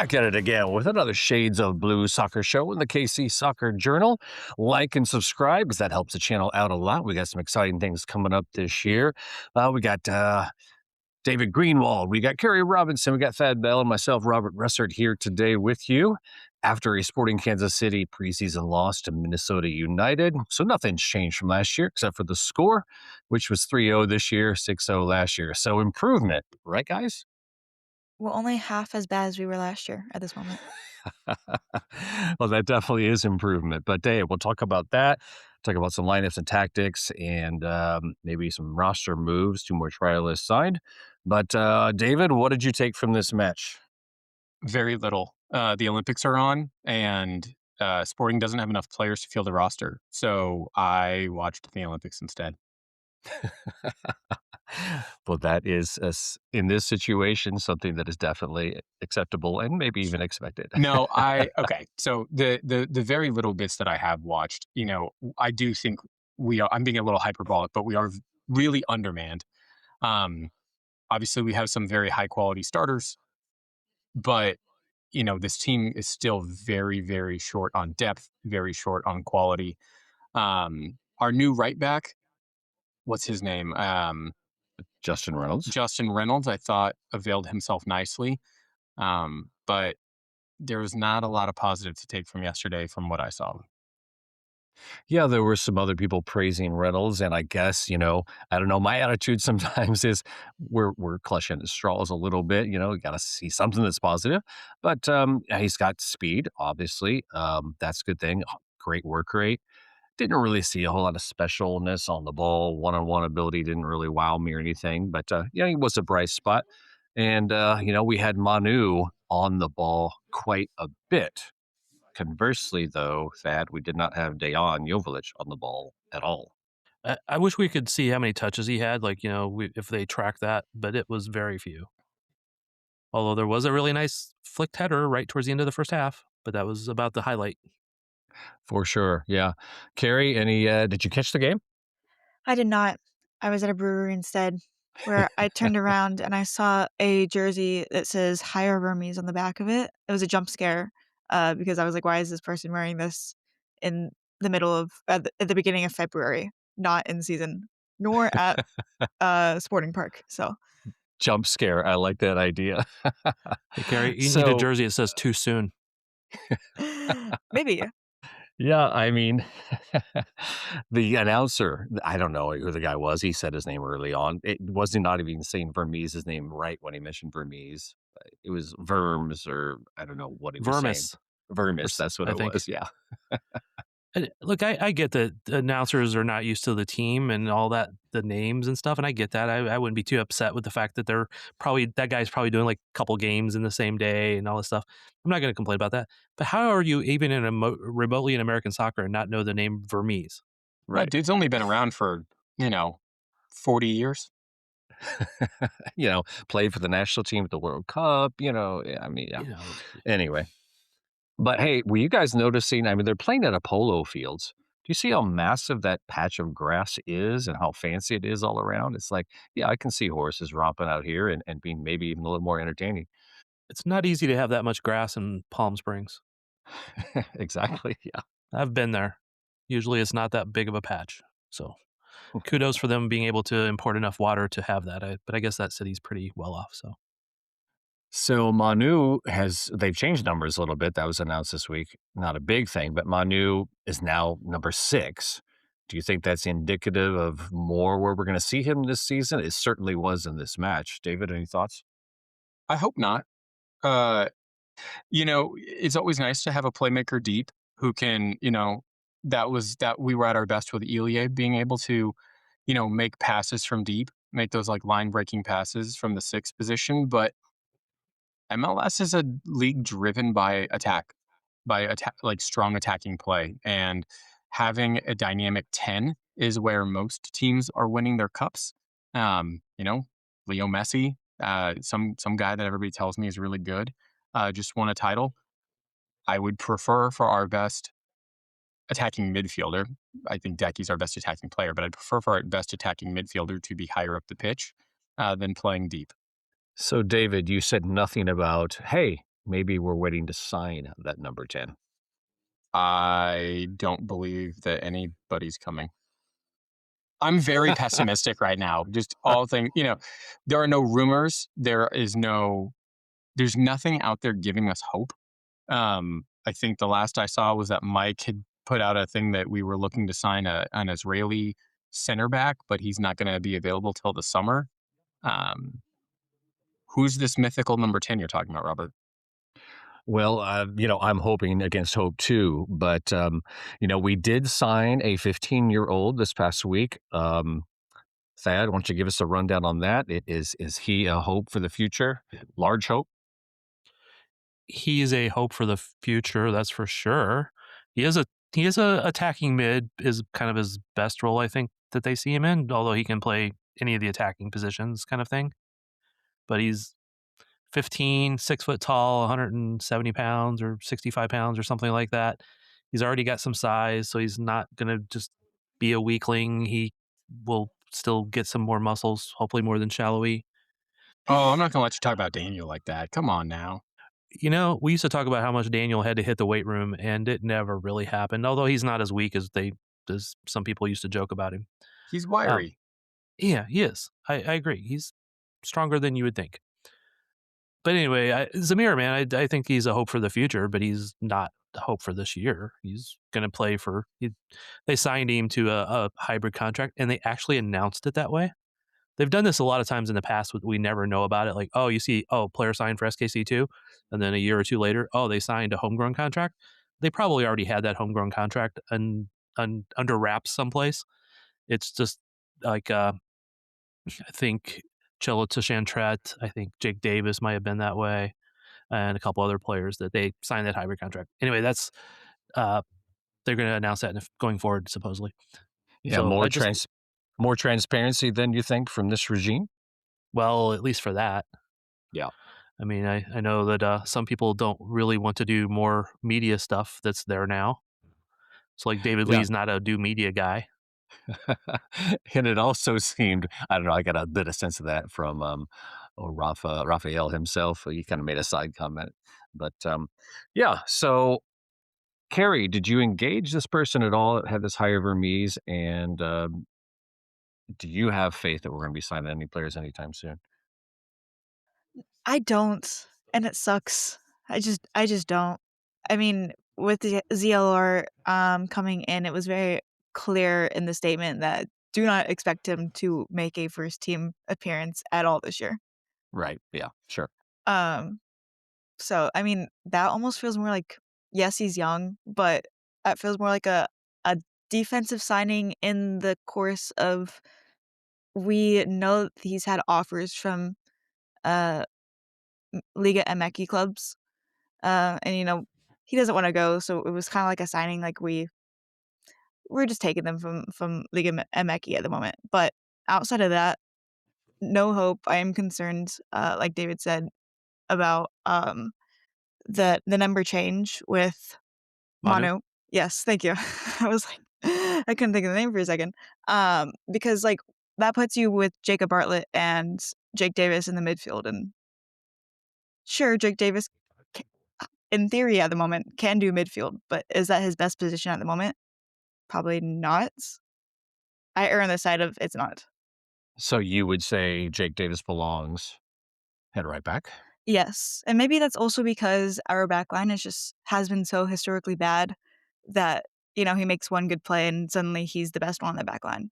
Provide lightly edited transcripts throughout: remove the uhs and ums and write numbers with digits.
Back at it again with another Shades of Blue soccer show in the KC Soccer Journal. Like and subscribe because that helps the channel out a lot. We got some exciting things coming up this year. We got David Greenwald, we got Carrie Robinson, we got Thad Bell, and myself, Robert Russert, here today with you after a Sporting Kansas City preseason loss to Minnesota United. So nothing's changed from last year except for the score, which was 3-0 this year, 6-0 last year. So improvement, right, guys? We're only half as bad as we were last year at this moment. Well, that definitely is improvement. But hey, we'll talk about that. Talk about some lineups and tactics, and maybe some roster moves. Two more trialists signed. But David, what did you take from this match? Very little. The Olympics are on, and Sporting doesn't have enough players to field a roster. So I watched the Olympics instead. Well, that is in this situation something that is definitely acceptable and maybe even expected. No, okay. So the very little bits that I have watched, I do think we are. I'm being a little hyperbolic, but we are really undermanned. Um, Obviously, we have some very high quality starters, but this team is still very, very short on depth, very short on quality. Our new right back, what's his name? Justin Reynolds. Justin Reynolds, I thought availed himself nicely, but there was not a lot of positive to take from yesterday from what I saw. Yeah, there were some other people praising Reynolds, and I guess, I don't know, my attitude sometimes is we're clutching at straws a little bit, we gotta see something that's positive. But he's got speed, obviously. That's a good thing. Great work rate. Didn't really see a whole lot of specialness on the ball. One-on-one ability didn't really wow me or anything, but he was a bright spot. And we had Manu on the ball quite a bit. Conversely, though, Thad, we did not have Dejan Joveljic on the ball at all. I wish we could see how many touches he had, if they track that, but it was very few. Although there was a really nice flicked header right towards the end of the first half, but that was about the highlight. For sure, yeah. Carrie, did you catch the game? I did not. I was at a brewery instead, where I turned around and I saw a jersey that says "Hire Vermes" on the back of it. It was a jump scare, because I was like, "Why is this person wearing this in the middle of at the beginning of February, not in season, nor at Sporting Park?" So Jump scare. I like that idea. Hey, Carrie, you need a So, jersey that says "Too soon." maybe. yeah, I mean, the announcer, I don't know who the guy was. He said his name early on. It wasn't not even saying Vermes' name right when he mentioned Vermes. It was Verms, or I don't know what he was saying. Vermis, Vermis, that's what I it think. was. Yeah. And look, I get that the announcers are not used to the team and all that, the names and stuff, and I get that. I wouldn't be too upset with the fact that that guy's probably doing like a couple games in the same day and all this stuff. I'm not going to complain about that. But how are you even remotely in American soccer and not know the name Vermes? Well, Right. dude's only been around for 40 years. Played for the national team at the World Cup, I mean, yeah. You know, Anyway, but hey, were you guys noticing? I mean, they're playing at a polo fields. Do you see how massive that patch of grass is and how fancy it is all around? It's like, yeah, I can see horses romping out here and being maybe even a little more entertaining. it's not easy to have that much grass in Palm Springs. Exactly. Yeah. I've been there. Usually, it's not that big of a patch. So kudos for them being able to import enough water to have that. But I guess that city's pretty well off. So So they've changed numbers a little bit. That was announced this week. Not a big thing, but Manu is now number 6. Do you think that's indicative of more where we're going to see him this season? It certainly was in this match. David, any thoughts? I hope not. Uh, it's always nice to have a playmaker deep who can, that we were at our best with Elie being able to, make passes from deep, make those like line breaking passes from the 6th position. But MLS is a league driven by attack, like strong attacking play. And having a dynamic 10 is where most teams are winning their cups. Um, you know, Leo Messi, some guy that everybody tells me is really good, just won a title. I would prefer for our best attacking midfielder. I think Decky's our best attacking player, but I'd prefer for our best attacking midfielder to be higher up the pitch than playing deep. So, David, you said nothing about, hey, maybe we're waiting to sign that number 10? I don't believe that anybody's coming. I'm very pessimistic right now. Just all things, there are no rumors. There's nothing out there giving us hope. I think the last I saw was that Mike had put out a thing that we were looking to sign an Israeli center back, but he's not going to be available till the summer. Um, who's this mythical number 10 you're talking about, Robert? Well, I'm hoping against hope too, but, we did sign a 15-year-old this past week. Thad, why don't you give us a rundown on that? Is he a hope for the future? Large hope? He's a hope for the future, that's for sure. He is a attacking mid is kind of his best role, I think, that they see him in, although he can play any of the attacking positions kind of thing. But he's 15, 6 foot tall, 170 pounds or 65 pounds or something like that. He's already got some size, so he's not gonna just be a weakling. He will still get some more muscles, hopefully more than Shallowy. Oh, I'm not going to let you talk about Daniel like that. Come on now. We used to talk about how much Daniel had to hit the weight room, and it never really happened. Although he's not as weak as some people used to joke about him. He's Um, wiry. yeah, he is. I agree. He's stronger than you would think. But anyway, Zamir, man, I think he's a hope for the future, but he's not a hope for this year. He's going to play for. They signed him to a hybrid contract, and they actually announced it that way. They've done this a lot of times in the past. We never know about it. Like, oh, you see, oh, player signed for SKC two, and then a year or two later, oh, they signed a homegrown contract. They probably already had that homegrown contract under wraps someplace. It's just like I think Chilla Chantret, I think Jake Davis might have been that way, and a couple other players that they signed that hybrid contract. Anyway, that's uh, they're going to announce that going forward, supposedly. Yeah, So I just, more transparency than you think from this regime? well, at least for that. Yeah. I mean, I know that some people don't really want to do more media stuff that's there now. So, like, David Yeah. Lee's not a do media guy. And it also seemed, I don't know, I got a bit of sense of that from, Raphael himself. He kinda made a side comment. But, yeah, so Carrie, did you engage this person at all that had this higher Vermees? And, do you have faith that we're gonna be signing any players anytime soon? I don't, and it sucks. I just don't. I mean, with the ZLR, coming in, it was very clear in the statement that do not expect him to make a first team appearance at all this year. Right, yeah, sure. Um, so, I mean, that almost feels more like yes, he's young, but that feels more like a defensive signing in the course of we know that he's had offers from, uh, Liga MX clubs. And, he doesn't wanna go, so it was kinda like a signing, like, we're just taking them from Liga MX at the moment, but outside of that, no hope. I am concerned, like David said, about, the number change with Manu? Manu. Yes, thank you. I was like I couldn't think of the name for a second. Because, like, that puts you with Jacob Bartlett and Jake Davis in the midfield, and sure, Jake Davis c in theory at the moment can do midfield, but is that his best position at the moment? Probably not. I err on the side of it's not. So you would say Jake Davis belongs at right back? Yes, and maybe that's also because our back line is just has been so historically bad that, he makes one good play and suddenly he's the best one on the back line.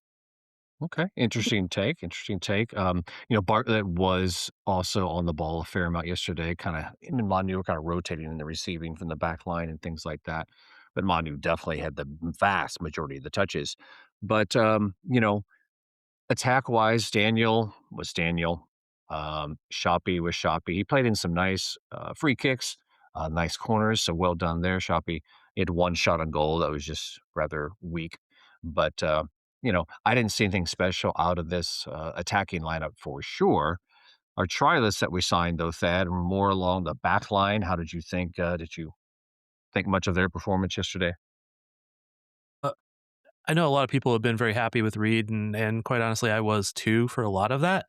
Okay, interesting take. Interesting take. Bartlett was also on the ball a fair amount yesterday. Kind of him and Manu were kind of rotating in the receiving from the back line and things like that. But Manu definitely had the vast majority of the touches. But attack wise, Daniel was Daniel. Shoppy was Shoppy. He played in some nice free kicks, nice corners. So well done there, Shoppy. He had one shot on goal that was just rather weak. But, I didn't see anything special out of this attacking lineup for sure. Our trialists that we signed, though, Thad, were more along the back line. How did you think? Did you think much of their performance yesterday? Uh, I know a lot of people have been very happy with Reed, and quite honestly, I was too for a lot of that.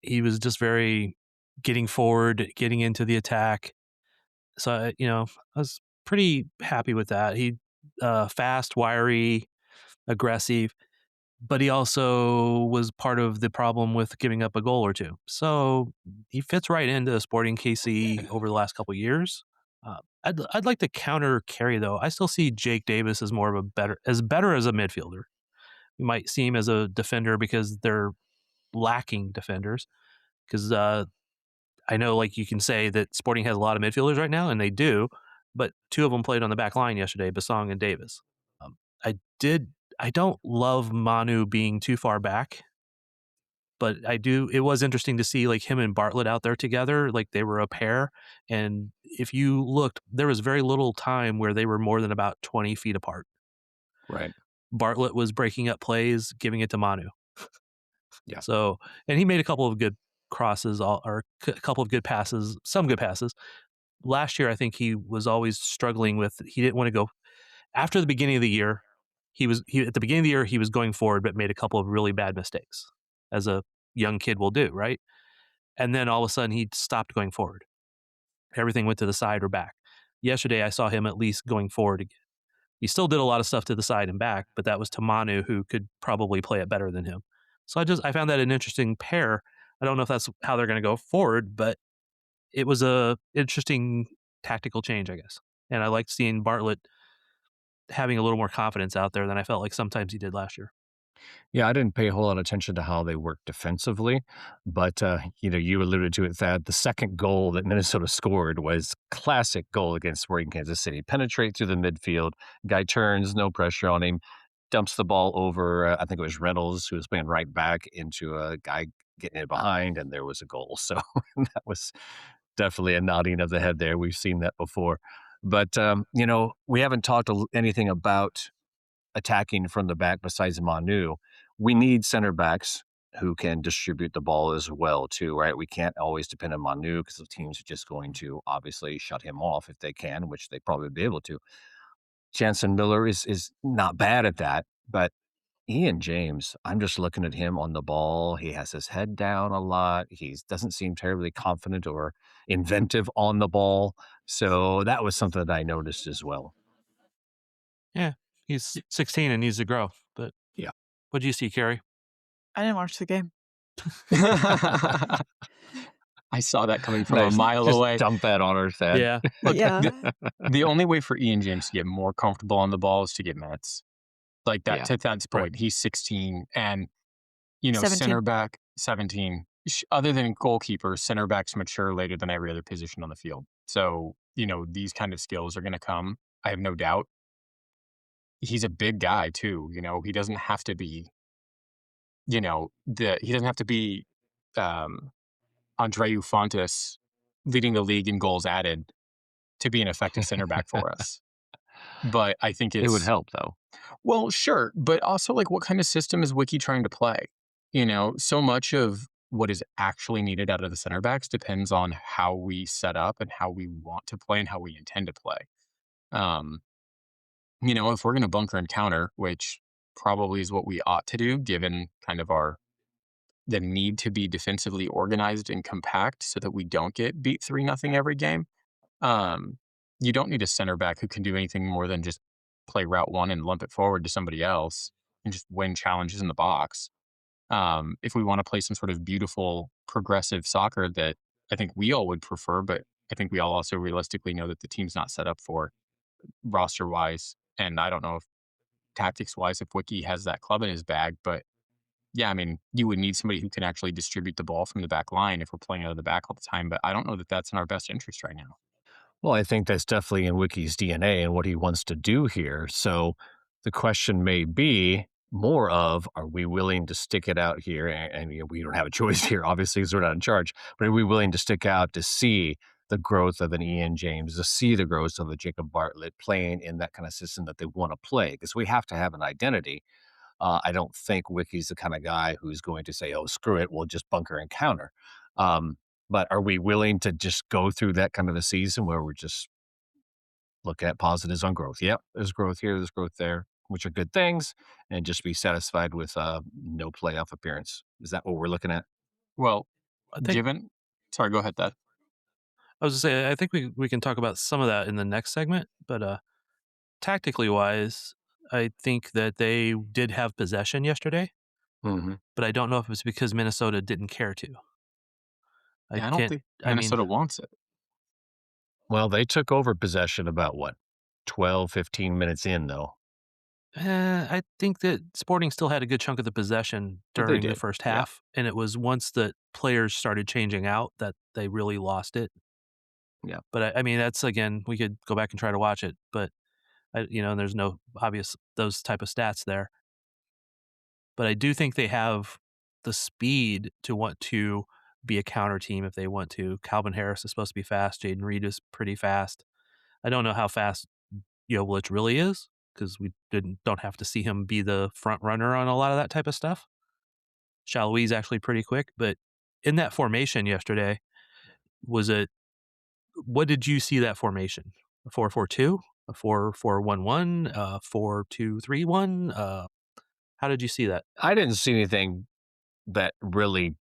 He was just very. getting forward, getting into the attack. So, I was pretty happy with that. He fast, wiry, aggressive, but he also was part of the problem with giving up a goal or two. So he fits right into Sporting KC over the last couple of years. I'd like to counter Carrie though. I still see Jake Davis as more of a better as a midfielder. You might see him as a defender because they're lacking defenders. Because I know, like, you can say that Sporting has a lot of midfielders right now, and they do, but two of them played on the back line yesterday, Basong and Davis. Um, I did. I don't love Manu being too far back, but I do. It was interesting to see like him and Bartlett out there together, like they were a pair. And if you looked, there was very little time where they were more than about 20 feet apart. Right. Bartlett was breaking up plays, giving it to Manu. Yeah. So, and he made a couple of good crosses, a couple of good passes, some good passes. Last year, I think he was always struggling with. He didn't want to go after the beginning of the year. At the beginning of the year he was going forward, but made a couple of really bad mistakes, as a young kid will do, right? And then all of a sudden he stopped going forward. Everything went to the side or back. Yesterday, I saw him at least going forward again. He still did a lot of stuff to the side and back, but that was to Manu, who could probably play it better than him. So I found that an interesting pair. I don't know if that's how they're going to go forward, but it was a interesting tactical change, I guess. And I liked seeing Bartlett having a little more confidence out there than I felt like sometimes he did last year. Yeah, I didn't pay a whole lot of attention to how they worked defensively, but you alluded to it, Thad. The second goal that Minnesota scored was classic goal against Sporting Kansas City. Penetrate through the midfield, guy turns, no pressure on him, dumps the ball over. I think it was Reynolds who was playing right back into a guy getting it behind, and there was a goal. So that was definitely a nodding of the head there. We've seen that before, but we haven't talked anything about attacking from the back besides Manu. We need center backs who can distribute the ball as well too, right? We can't always depend on Manu because the teams are just going to obviously shut him off if they can, which they probably would be able to. Jansen Miller is not bad at that, but Ian James, I'm just looking at him on the ball. He has his head down a lot. He doesn't seem terribly confident or inventive on the ball. So that was something that I noticed as well. Yeah, he's 16 and needs to grow. But Yeah. what do you see, Carrie? I didn't watch the game. I saw that coming from a Nice. mile Just away. dump that on her, Thad. Yeah, Look, Yeah. the only way for Ian James to get more comfortable on the ball is to get minutes. Like that, Yeah. to Thad's right. point, he's 16 and, 17. center back 17. Other than goalkeepers, center backs mature later than every other position on the field. So, these kind of skills are going to come. I have no doubt. He's a big guy too. He doesn't have to be, he doesn't have to be um, Andreu Fontes leading the league in goals added to be an effective center back for us. But I think It would it's, help though. well, sure. But also, like, what kind of system is Wiki trying to play? So much of what is actually needed out of the center backs depends on how we set up and how we want to play and how we intend to play. Um, if we're going to bunker and counter, which probably is what we ought to do, given kind of the need to be defensively organized and compact so that we don't get beat 3-0 every game. Um, you don't need a center back who can do anything more than just play route one and lump it forward to somebody else and just win challenges in the box. If we want to play some sort of beautiful progressive soccer that I think we all would prefer, but I think we all also realistically know that the team's not set up for roster wise. And I don't know if tactics wise, if Wiki has that club in his bag, but yeah, I mean, you would need somebody who can actually distribute the ball from the back line if we're playing out of the back all the time. But I don't know that that's in our best interest right now. Well, I think that's definitely in Wiki's DNA and what he wants to do here. So the question may be more of, are we willing to stick it out here? And we don't have a choice here, obviously, because we're not in charge. But are we willing to stick out to see the growth of an Ian James, to see the growth of a Jacob Bartlett playing in that kind of system that they want to play? Because we have to have an identity. I don't think Wiki's the kind of guy who's going to say, "Oh, screw it, we'll just bunker and counter." Um, but are we willing to just go through that kind of a season where we're just look at positives on growth? Yep, there's growth here, there's growth there, which are good things, and just be satisfied with no playoff appearance. Is that what we're looking at? Well, I think given Sorry, go ahead, Dad. I was gonna say, I think we can talk about some of that in the next segment, but, tactically wise, I think that they did have possession yesterday, Mhm. but I don't know if it's because Minnesota didn't care to. I Yeah, I don't can't think I mean, Minnesota wants it. Well, they took over possession about what, 12, 15 minutes in, though. I think that Sporting still had a good chunk of the possession They during the did. first Yeah. half, and it was once the players started changing out that they really lost it. Yeah. But I mean, that's again, we could go back and try to watch it, but there's no obvious those type of stats there. But I do think they have the speed to want to be a counter team if they want to. Calvin Harris is supposed to be fast. Jaden Reed is pretty fast. I don't know how fast Jovic really is because we don't have to see him be the front runner on a lot of that type of stuff. Shalowee actually pretty quick, but in that formation yesterday, was it? What did you see that formation? A 4-4-2, a 4-4-1-1, 4-2-3-1. How did you see that? I didn't see anything that really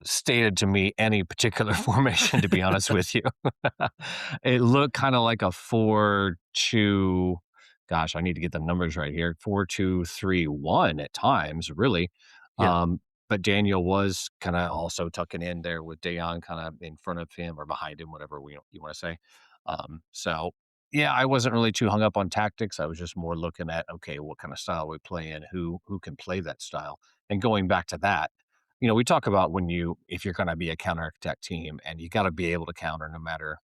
stated to me any particular formation, to be honest with you. It looked kinda like a 4-2, gosh, I need to get the numbers right here, 4-2-3-1 at times, really. Yeah. Um, but Daniel was kinda also tucking in there with Dejan kinda in front of him or behind him, whatever you wanna say. So, yeah, I wasn't really too hung up on tactics. I was just more looking at, okay, what kinda style we play in, who can play that style? And going back to that, we talk about if you're gonna be a counterattack team and you gotta be able to counter no matter,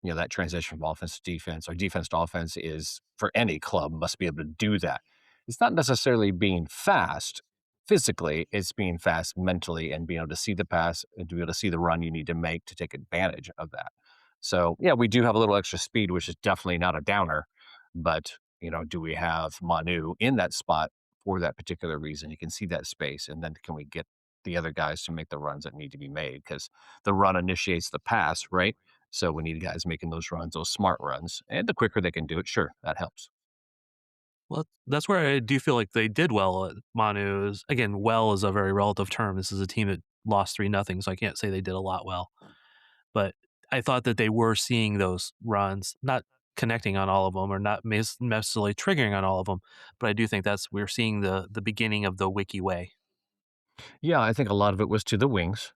that transition from offense to defense or defense to offense is for any club must be able to do that. It's not necessarily being fast physically, it's being fast mentally and being able to see the pass and to be able to see the run you need to make to take advantage of that. So, yeah, we do have a little extra speed, which is definitely not a downer, but, do we have Manu in that spot for that particular reason? You can see that space, and then can we get the other guys to make the runs that need to be made? Because the run initiates the pass, right? So we need guys making those runs, those smart runs, and the quicker they can do it, sure, that helps. Well, that's where I do feel like they did well at Manu. Is again, well is a very relative term. This is a team that lost 3-0, so I can't say they did a lot well. But I thought that they were seeing those runs, not connecting on all of them or not necessarily triggering on all of them. But I do think we're seeing the beginning of the Wiki way. Yeah, I think a lot of it was to the wings.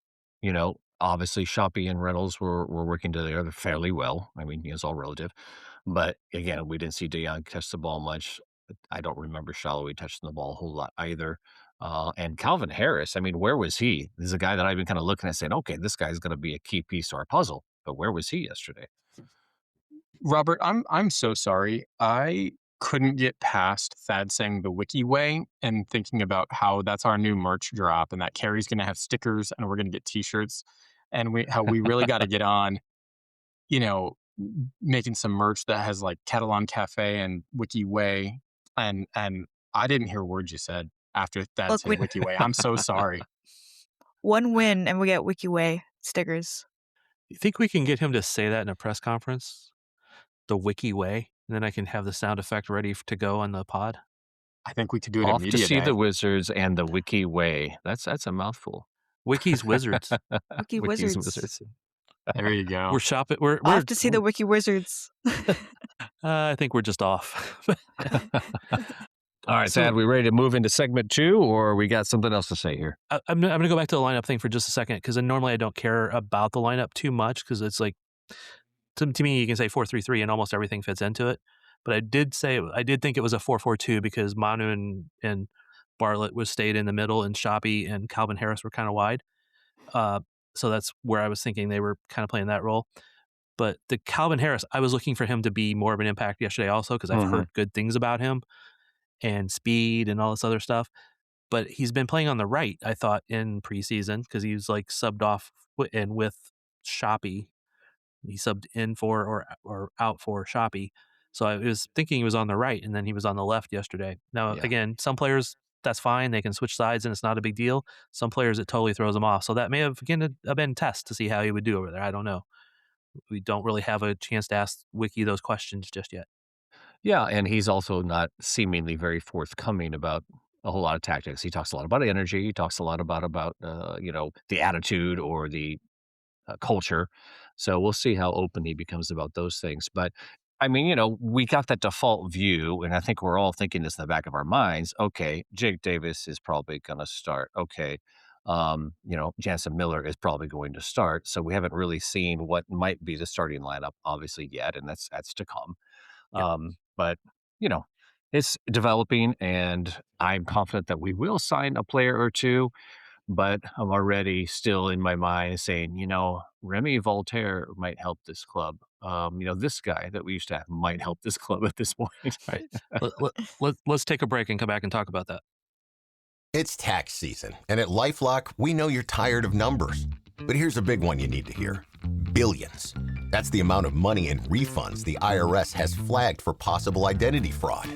Obviously, Shoppy and Reynolds were working together fairly well. I mean, it's all relative. But again, we didn't see Dejan touch the ball much. I don't remember Shallowy touching the ball a whole lot either. And Calvin Harris, I mean, where was he? This is a guy that I've been kind of looking at saying, okay, this guy's going to be a key piece to our puzzle. But where was he yesterday? Robert, I'm so sorry. I couldn't get past Thad saying the Wiki way and thinking about how that's our new merch drop and that Carrie's gonna have stickers and we're gonna get t-shirts and we really gotta get on, making some merch that has like Catalan Cafe and Wiki Way and I didn't hear words you said after Thad Look, said we Wiki Way. I'm so sorry. one win and we get WikiWay stickers. You think we can get him to say that in a press conference? The Wiki way, and then I can have the sound effect ready to go on the pod. I think we could do it at Off to Media see the Day. Wizards and the Wiki Way. That's a mouthful. Wiki's Wizards. Wiki Wiki's Wizards. Wizards. There you go. We're shopping. We're Off to see the Wiki Wizards. I think we're just off. All right, So Thad, we ready to move into segment 2, or we got something else to say here? I'm gonna go back to the lineup thing for just a second because normally I don't care about the lineup too much because it's like to me you can say 4-3-3 and almost everything fits into it. But I did think it was a 4-4-2 because Manu and Bartlett was stayed in the middle and Shoppy and Calvin Harris were kind of wide. Uh, so that's where I was thinking they were kind of playing that role. But the Calvin Harris, I was looking for him to be more of an impact yesterday also because I've Mhm. heard good things about him and speed and all this other stuff. But he's been playing on the right, I thought, in preseason because he was like subbed off and with Shoppy. He subbed in for or out for Shoppy. So I was thinking he was on the right and then he was on the left yesterday. Now, Yeah. again, some players, that's fine. They can switch sides and it's not a big deal. Some players, it totally throws them off. So that may have, again, been a test to see how he would do over there. I don't know. We don't really have a chance to ask Wiki those questions just yet. Yeah, and he's also not seemingly very forthcoming about a whole lot of tactics. He talks a lot about energy. He talks a lot about the attitude or the culture. So we'll see how open he becomes about those things. But I mean, we got that default view, and I think we're all thinking this in the back of our minds. Okay, Jake Davis is probably going to start. Okay, Jansen Miller is probably going to start. So we haven't really seen what might be the starting lineup, obviously yet, and that's to come. Yep. But you know, it's developing, and I'm confident that we will sign a player or two, but I'm already still in my mind saying, Remy Voltaire might help this club. This guy that we used to have might help this club at this point. All right. Let's take a break and come back and talk about that. It's tax season, and at LifeLock, we know you're tired of numbers. But here's a big one you need to hear. Billions. That's the amount of money in refunds the IRS has flagged for possible identity fraud.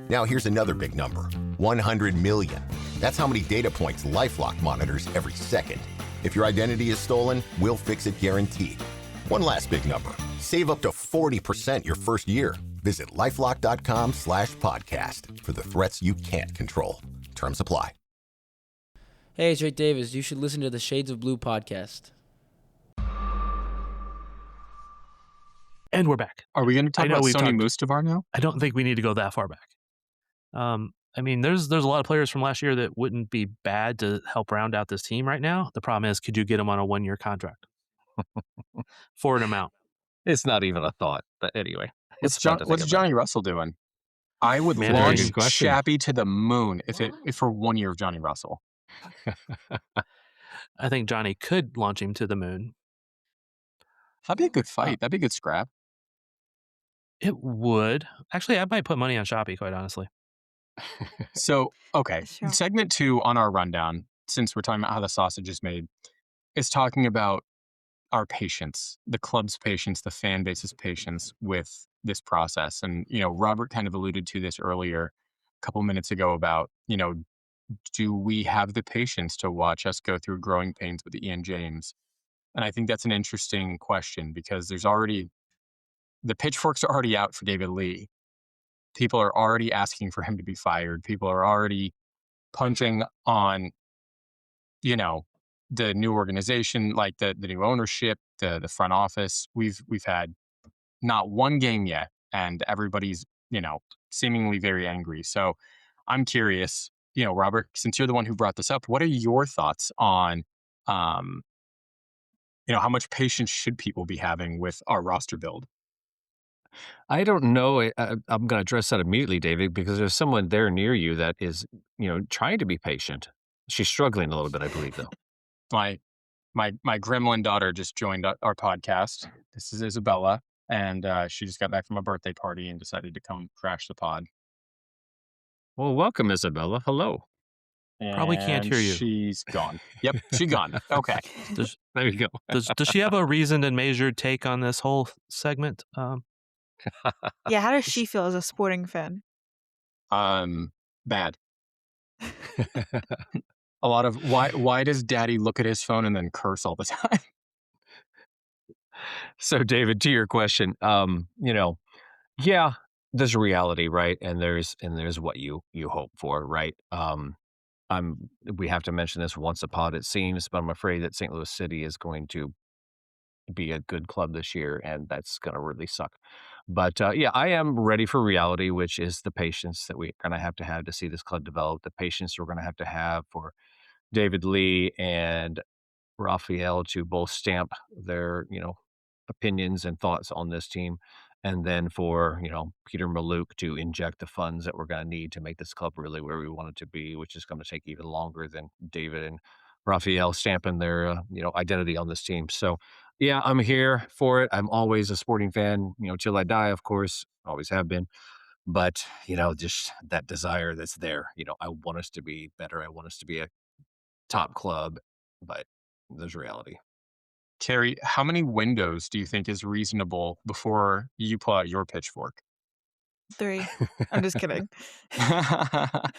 Now here's another big number, 100 million. That's how many data points LifeLock monitors every second. If your identity is stolen, we'll fix it guaranteed. One last big number, save up to 40% your first year. Visit lifelock.com/podcast for the threats you can't control. Terms apply. Hey, it's Jake Davis. You should listen to the Shades of Blue podcast. And we're back. Are we going to talk I know about we've Sonny talked- Mustavar now? I don't think we need to go that far back. I mean, there's a lot of players from last year that wouldn't be bad to help round out this team right now. The problem is, could you get them on a 1-year contract for an amount? It's not even a thought. But anyway, What's, it's fun to think what's about. Johnny Russell doing? I would Man, launch very good question. Chappie to the moon if for 1 year of Johnny Russell. I think Johnny could launch him to the moon. That'd be a good fight. That'd be a good scrap. It would. Actually, I might put money on Shoppy, quite honestly. So, okay. Sure. Segment 2 on our rundown, since we're talking about how the sausage is made, is talking about our patience, the club's patience, the fan base's patience with this process. And, Robert kind of alluded to this earlier a couple minutes ago about, do we have the patience to watch us go through growing pains with Ian James? And I think that's an interesting question because the pitchforks are already out for David Lee. People are already asking for him to be fired. People are already punching on, the new organization, like the new ownership, the front office. We've had not one game yet, and everybody's, seemingly very angry. So I'm curious, Robert, since you're the one who brought this up, what are your thoughts on, how much patience should people be having with our roster build? I don't know. I'm going to address that immediately, David, because there's someone there near you that is, trying to be patient. She's struggling a little bit, I believe, though. My gremlin daughter just joined our podcast. This is Isabella, and she just got back from a birthday party and decided to come crash the pod. Well, welcome, Isabella. Hello. Probably can't And hear you. She's gone. Yep, she's gone. Okay. Does, There you go. does she have a reasoned and measured take on this whole segment? Yeah, how does she feel as a sporting fan? Bad. A lot of why does Daddy look at his phone and then curse all the time? So, David, to your question, yeah, there's a reality, right? And there's what you hope for, right? We have to mention this once a pod, it seems, but I'm afraid that St. Louis City is going to be a good club this year, and that's going to really suck. But yeah, I am ready for reality, which is the patience that we're going to have to see this club develop, the patience we're going to have for David Lee and Raphael to both stamp their, opinions and thoughts on this team. And then for, Peter Maluk to inject the funds that we're going to need to make this club really where we want it to be, which is going to take even longer than David and Raphael stamping their, identity on this team. So, yeah, I'm here for it. I'm always a sporting fan, till I die, of course, always have been. But, just that desire that's there, I want us to be better. I want us to be a top club, but there's reality. Carrie, how many windows do you think is reasonable before you pull out your pitchfork? 3. I'm just kidding. The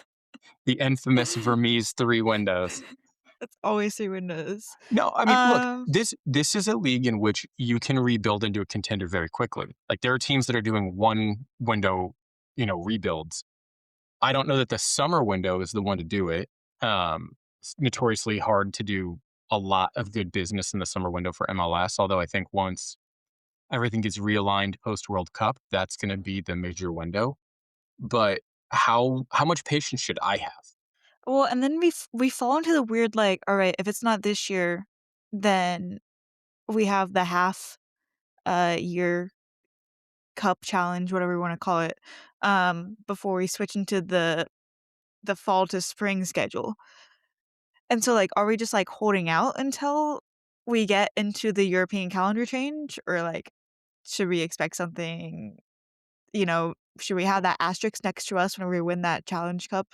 infamous Vermees 3 windows. It's always 3 windows. No, I mean, look, Um, this is a league in which you can rebuild into a contender very quickly. Like there are teams that are doing 1 window, rebuilds. I don't know that the summer window is the one to do it. It's notoriously hard to do a lot of good business in the summer window for MLS. Although I think once everything gets realigned post World Cup, that's going to be the major window. But how much patience should I have? Well, and then we fall into the weird, like, all right, if it's not this year, then we have the half year cup challenge, whatever we want to call it, before we switch into the fall to spring schedule. And so, like, are we just, like, holding out until we get into the European calendar change? Or, like, should we expect something, should we have that asterisk next to us when we win that challenge cup?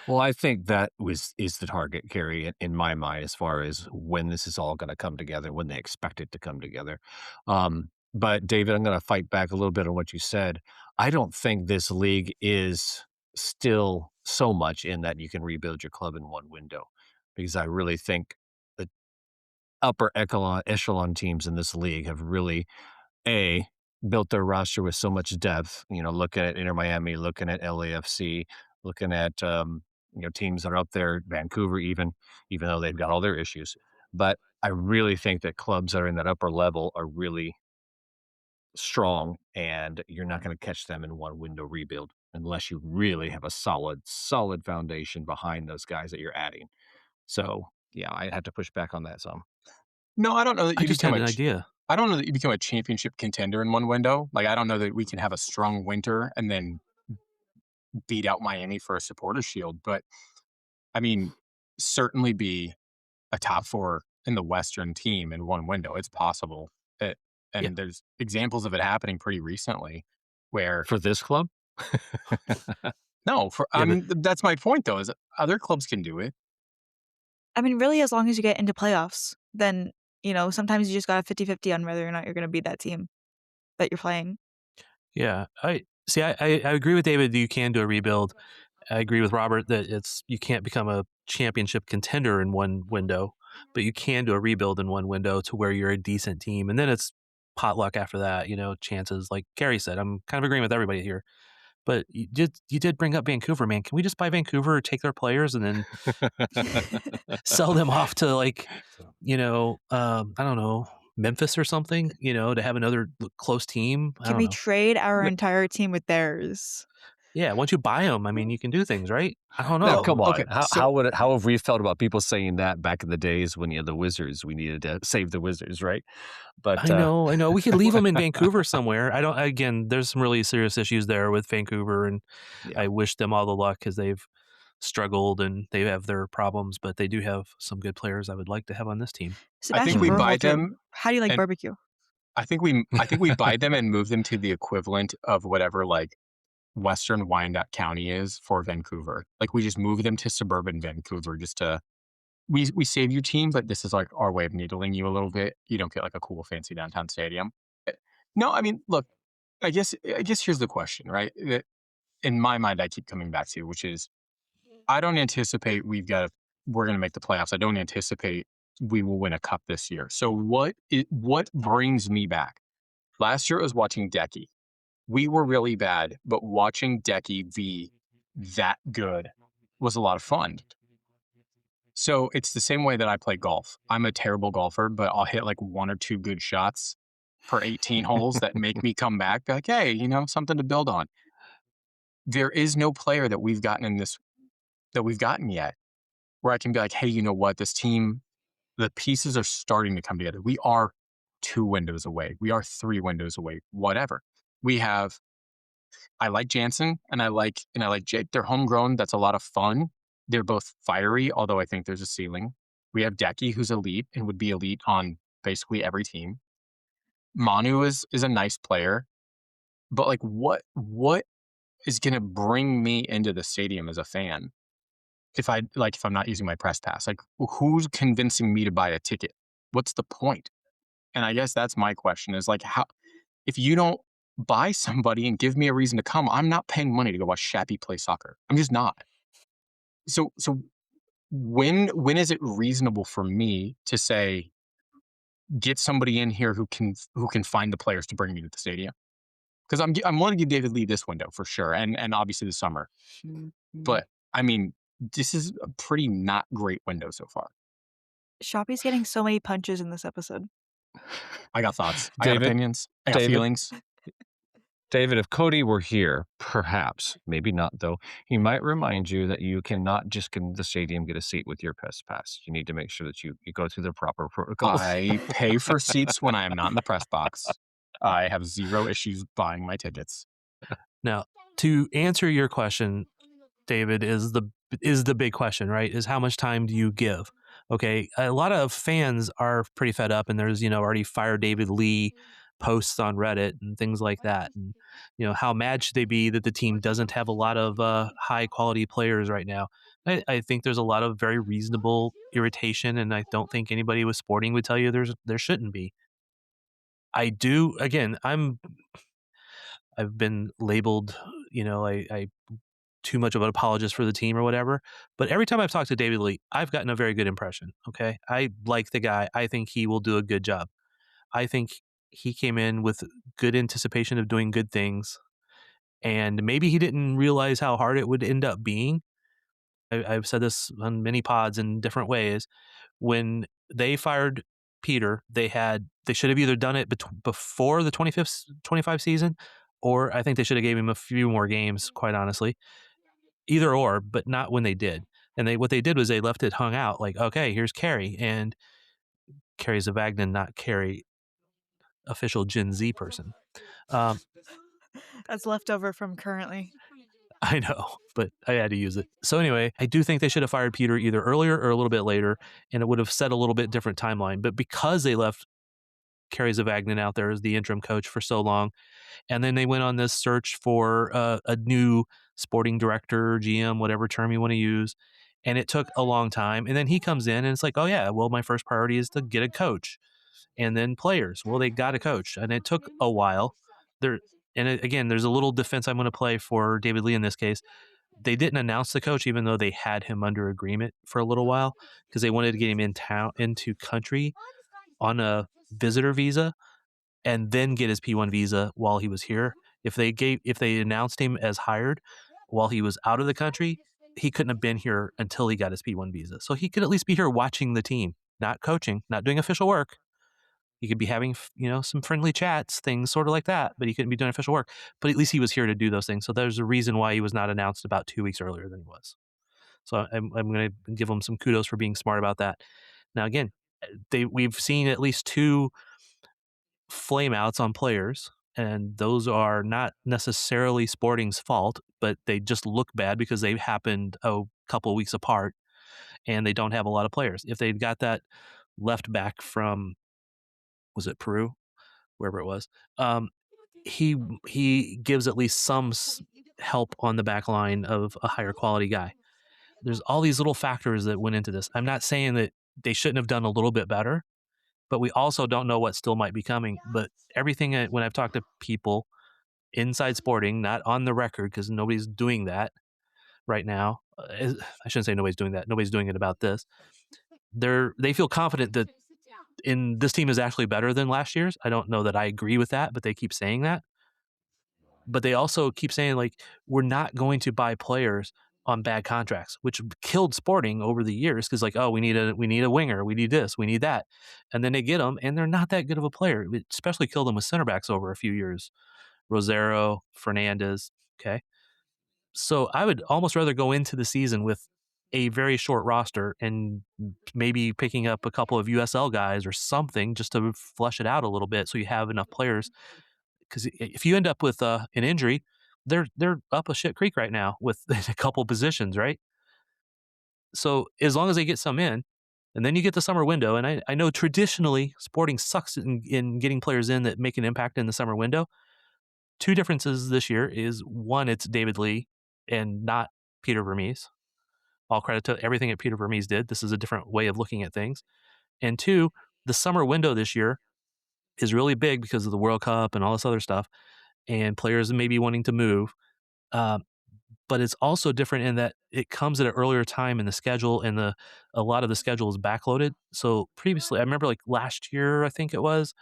Well, I think that is the target, Carrie, in my mind, as far as when this is all going to come together, when they expect it to come together. But David, I'm going to fight back a little bit on what you said. I don't think this league is still so much in that you can rebuild your club in one window, because I really think the upper echelon teams in this league have really a built their roster with so much depth. Looking at Inter Miami, looking at LAFC, looking at teams that are up there, Vancouver, even though they've got all their issues. But I really think that clubs that are in that upper level are really strong, and you're not going to catch them in one window rebuild unless you really have a solid foundation behind those guys that you're adding. So yeah, I have to push back on that some. No, I don't know that I you just become had an idea. I don't know that you become a championship contender in one window. Like I don't know that we can have a strong winter and then beat out Miami for a supporter shield. But I mean, certainly be a top four in the Western team in one window. It's possible. It, Yeah. and there's examples of it happening pretty recently where For this club? no, for I Yeah, but mean that's my point though, is other clubs can do it. I mean, really, as long as you get into playoffs, then, sometimes you just got a 50-50 on whether or not you're gonna beat that team that you're playing. yeah. I see. I agree with David that you can do a rebuild. I agree with Robert that you can't become a championship contender in one window, but you can do a rebuild in one window to where you're a decent team, and then it's potluck after that. Chances like Carrie said. I'm kind of agreeing with everybody here. But you did bring up Vancouver, man. Can we just buy Vancouver, take their players, and then sell them off to like, I don't know, Memphis or something, to have another close team. I Can don't we know. trade our No, entire team with theirs? Yeah, once you buy them, I mean, you can do things, right? I don't Now, well, come know. okay, on. How so how would it how have we felt about people saying that back in the days when you had the Wizards? We needed to save the Wizards, right? But, I know. We could leave them in Vancouver somewhere. I don't. Again, there's some really serious issues there with Vancouver, and yeah. I wish them all the luck because they've struggled and they have their problems, but they do have some good players I would like to have on this team. I think Sebastian we Mhm. buy Berhalter, them how do you like and barbecue? I think we buy them and move them to the equivalent of whatever like Western Wyandotte County is for Vancouver. Like we just move them to suburban Vancouver just to we save your team, but this is like our way of needling you a little bit. You don't get like a cool fancy downtown stadium. No, I mean, look, I guess here's the question, right? That in my mind I keep coming back to, which is I don't anticipate we're going to make the playoffs. I don't anticipate we will win a cup this year. So what brings me back? Last year I was watching Decky. We were really bad, but watching Decky be that good was a lot of fun. So it's the same way that I play golf. I'm a terrible golfer, but I'll hit like one or two good shots per 18 holes that make me come back, be like, hey, something to build on. There is no player that we've gotten yet where I can be like, hey, you know what? This team, the pieces are starting to come together. We are 2 windows away. We are 3 windows away, whatever. We have I like Jansen and I like Jake. They're homegrown. That's a lot of fun. They're both fiery, although I think there's a ceiling. We have Decky, who's elite and would be elite on basically every team. Manu is a nice player, but like what is gonna bring me into the stadium as a fan if I'm not using my press pass? Like who's convincing me to buy a ticket? What's the point? And I guess that's my question is like how if you don't buy somebody and give me a reason to come, I'm not paying money to go watch Shappy play soccer. I'm just not. So when is it reasonable for me to say get somebody in here who can find the players to bring me to the stadium? because I'm willing to give David Lee this window for sure, and obviously the summer. But I mean, this is a pretty not great window so far. Shoppy's getting so many punches in this episode. I got thoughts. I got David, opinions. I got David, feelings. David, if Cody were here, perhaps, maybe not though, he might remind you that you cannot just in the stadium get a seat with your press pass. You need to make sure that you go through the proper protocols. I pay for seats when I am not in the press box. I have zero issues buying my tickets. Now, to answer your question, David, is the big question, right? Is how much time do you give? Okay, a lot of fans are pretty fed up, and there's already fire David Lee posts on Reddit and things like that, and how mad should they be that the team doesn't have a lot of high quality players right now? I think there's a lot of very reasonable irritation, and I don't think anybody with Sporting would tell you there shouldn't be. I do. Again, I've been labeled, I too much of an apologist for the team or whatever. But every time I've talked to David Lee, I've gotten a very good impression. Okay. I like the guy. I think he will do a good job. I think he came in with good anticipation of doing good things. And maybe he didn't realize how hard it would end up being. I've said this on many pods in different ways. When they fired Peter, they should have either done it before the 25 season, or I think they should have gave him a few more games, quite honestly. Either or, but not when they did. And what they did was they left it hung out like, okay, here's Carrie, and Carrie Zavagnin, not Carrie, official Gen Z person. Um, That's leftover from currently. I know, but I had to use it. So anyway, I do think they should have fired Peter either earlier or a little bit later, and it would have set a little bit different timeline. But because they left Carrie Zavagnin out there as the interim coach for so long, and then they went on this search for a new sporting director, GM, whatever term you want to use. And it took a long time. And then he comes in and it's like, oh, yeah, well, my first priority is to get a coach. And then players. Well, they got a coach. And it took a while. Again, there's a little defense I'm going to play for David Lee in this case. They didn't announce the coach, even though they had him under agreement for a little while, because they wanted to get him into country on a visitor visa and then get his P1 visa while he was here. If they announced him as hired while he was out of the country, he couldn't have been here until he got his P1 visa. So he could at least be here watching the team, not coaching, not doing official work. He could be having, some friendly chats, things sort of like that, but he couldn't be doing official work. But at least he was here to do those things. So there's a reason why he was not announced about 2 weeks earlier than he was. So I'm going to give him some kudos for being smart about that. Now, again, we've seen at least 2 flameouts on players, and those are not necessarily Sporting's fault, but they just look bad because they happened a couple of weeks apart, and they don't have a lot of players. If they'd got that left back from, was it Peru, wherever it was, he gives at least some help on the back line of a higher quality guy. There's all these little factors that went into this. I'm not saying that they shouldn't have done a little bit better, but we also don't know what still might be coming. But everything when I've talked to people inside Sporting, not on the record, because nobody's doing that right now. I shouldn't say nobody's doing that. Nobody's doing it about this. They feel confident that this team is actually better than last year's. I don't know that I agree with that, but they keep saying that. But they also keep saying, like, we're not going to buy players on bad contracts, which killed Sporting over the years, because like, oh, we need a winger, we need this, we need that, and then they get them, and they're not that good of a player. It especially killed them with center backs over a few years, Rosero, Fernandez. Okay, so I would almost rather go into the season with a very short roster and maybe picking up a couple of USL guys or something just to flush it out a little bit, so you have enough players. Because if you end up with an injury, they're up a shit creek right now with a couple positions, right? So as long as they get some in, and then you get the summer window, and I know traditionally Sporting sucks in getting players in that make an impact in the summer window. 2 differences this year is, one, it's David Lee and not Peter Vermees. All credit to everything that Peter Vermees did. This is a different way of looking at things. And 2, the summer window this year is really big because of the World Cup and all this other stuff, and players may be wanting to move. Um, but it's also different in that it comes at an earlier time in the schedule, and a lot of the schedule is backloaded. So previously, I remember like last year, I think it was,